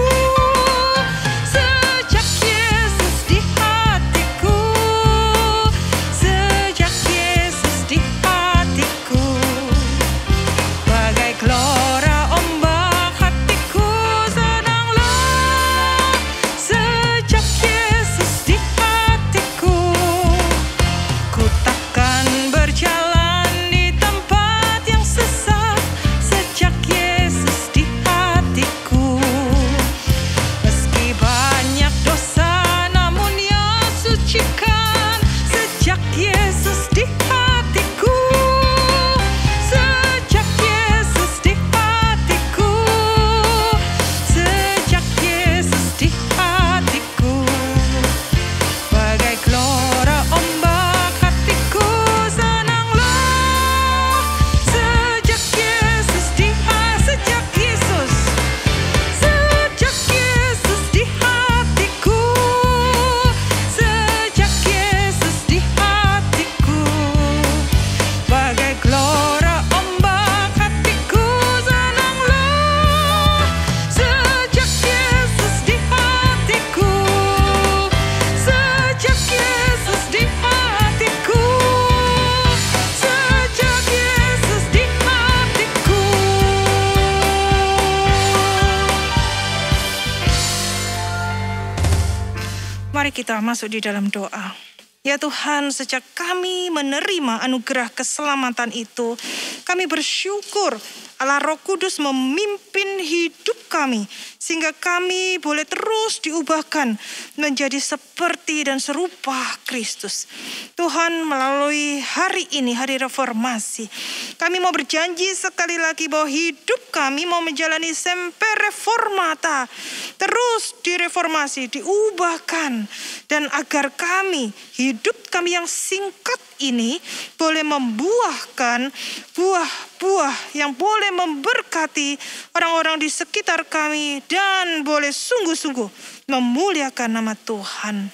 Mari kita masuk di dalam doa. Ya Tuhan, sejak kami menerima anugerah keselamatan itu, kami bersyukur Allah Roh Kudus memimpin hidup kami, sehingga kami boleh terus diubahkan menjadi seperti dan serupa Kristus. Tuhan, melalui hari ini, hari reformasi, kami mau berjanji sekali lagi bahwa hidup kami mau menjalani semper reformata, terus direformasi, diubahkan, dan agar kami, hidup kami yang singkat ini boleh membuahkan buah-buah yang boleh memberkati orang-orang di sekitar kami dan boleh sungguh-sungguh memuliakan nama Tuhan.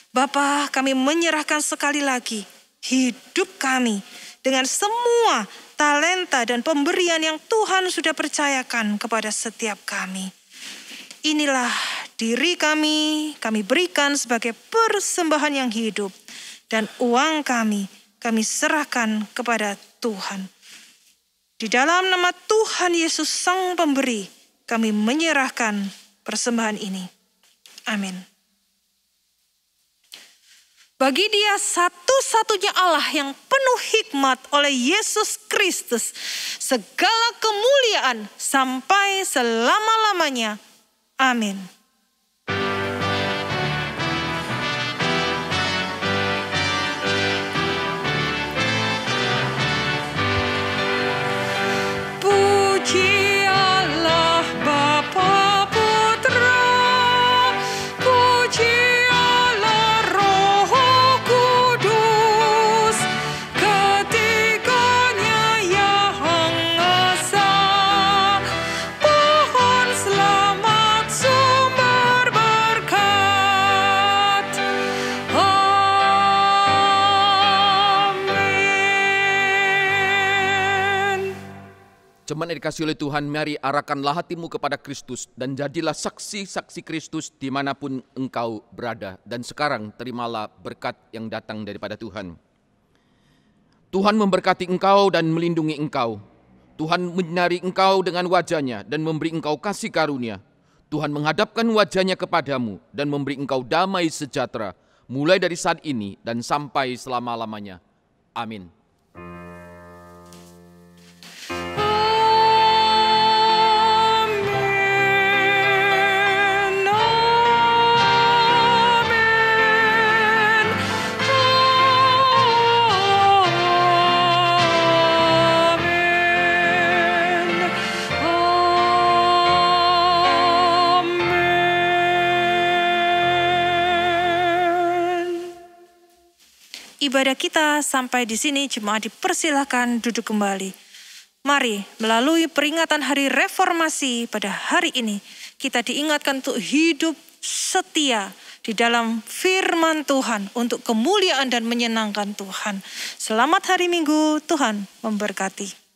Bapa, kami menyerahkan sekali lagi hidup kami dengan semua talenta dan pemberian yang Tuhan sudah percayakan kepada setiap kami. Inilah diri kami berikan sebagai persembahan yang hidup, dan uang kami serahkan kepada Tuhan. Di dalam nama Tuhan Yesus Sang Pemberi, kami menyerahkan persembahan ini. Amin. Bagi Dia satu-satunya Allah yang penuh hikmat oleh Yesus Kristus, segala kemuliaan sampai selama-lamanya. Amin. Jemaat yang dikasihi oleh Tuhan, mari arahkanlah hatimu kepada Kristus dan jadilah saksi-saksi Kristus dimanapun engkau berada. Dan sekarang terimalah berkat yang datang daripada Tuhan. Tuhan memberkati engkau dan melindungi engkau. Tuhan menyinari engkau dengan wajah-Nya dan memberi engkau kasih karunia. Tuhan menghadapkan wajah-Nya kepadamu dan memberi engkau damai sejahtera, mulai dari saat ini dan sampai selama-lamanya. Amin. Ibadah kita sampai di sini, jemaat dipersilakan duduk kembali. Mari melalui peringatan Hari Reformasi pada hari ini, kita diingatkan untuk hidup setia di dalam firman Tuhan untuk kemuliaan dan menyenangkan Tuhan. Selamat hari Minggu, Tuhan memberkati.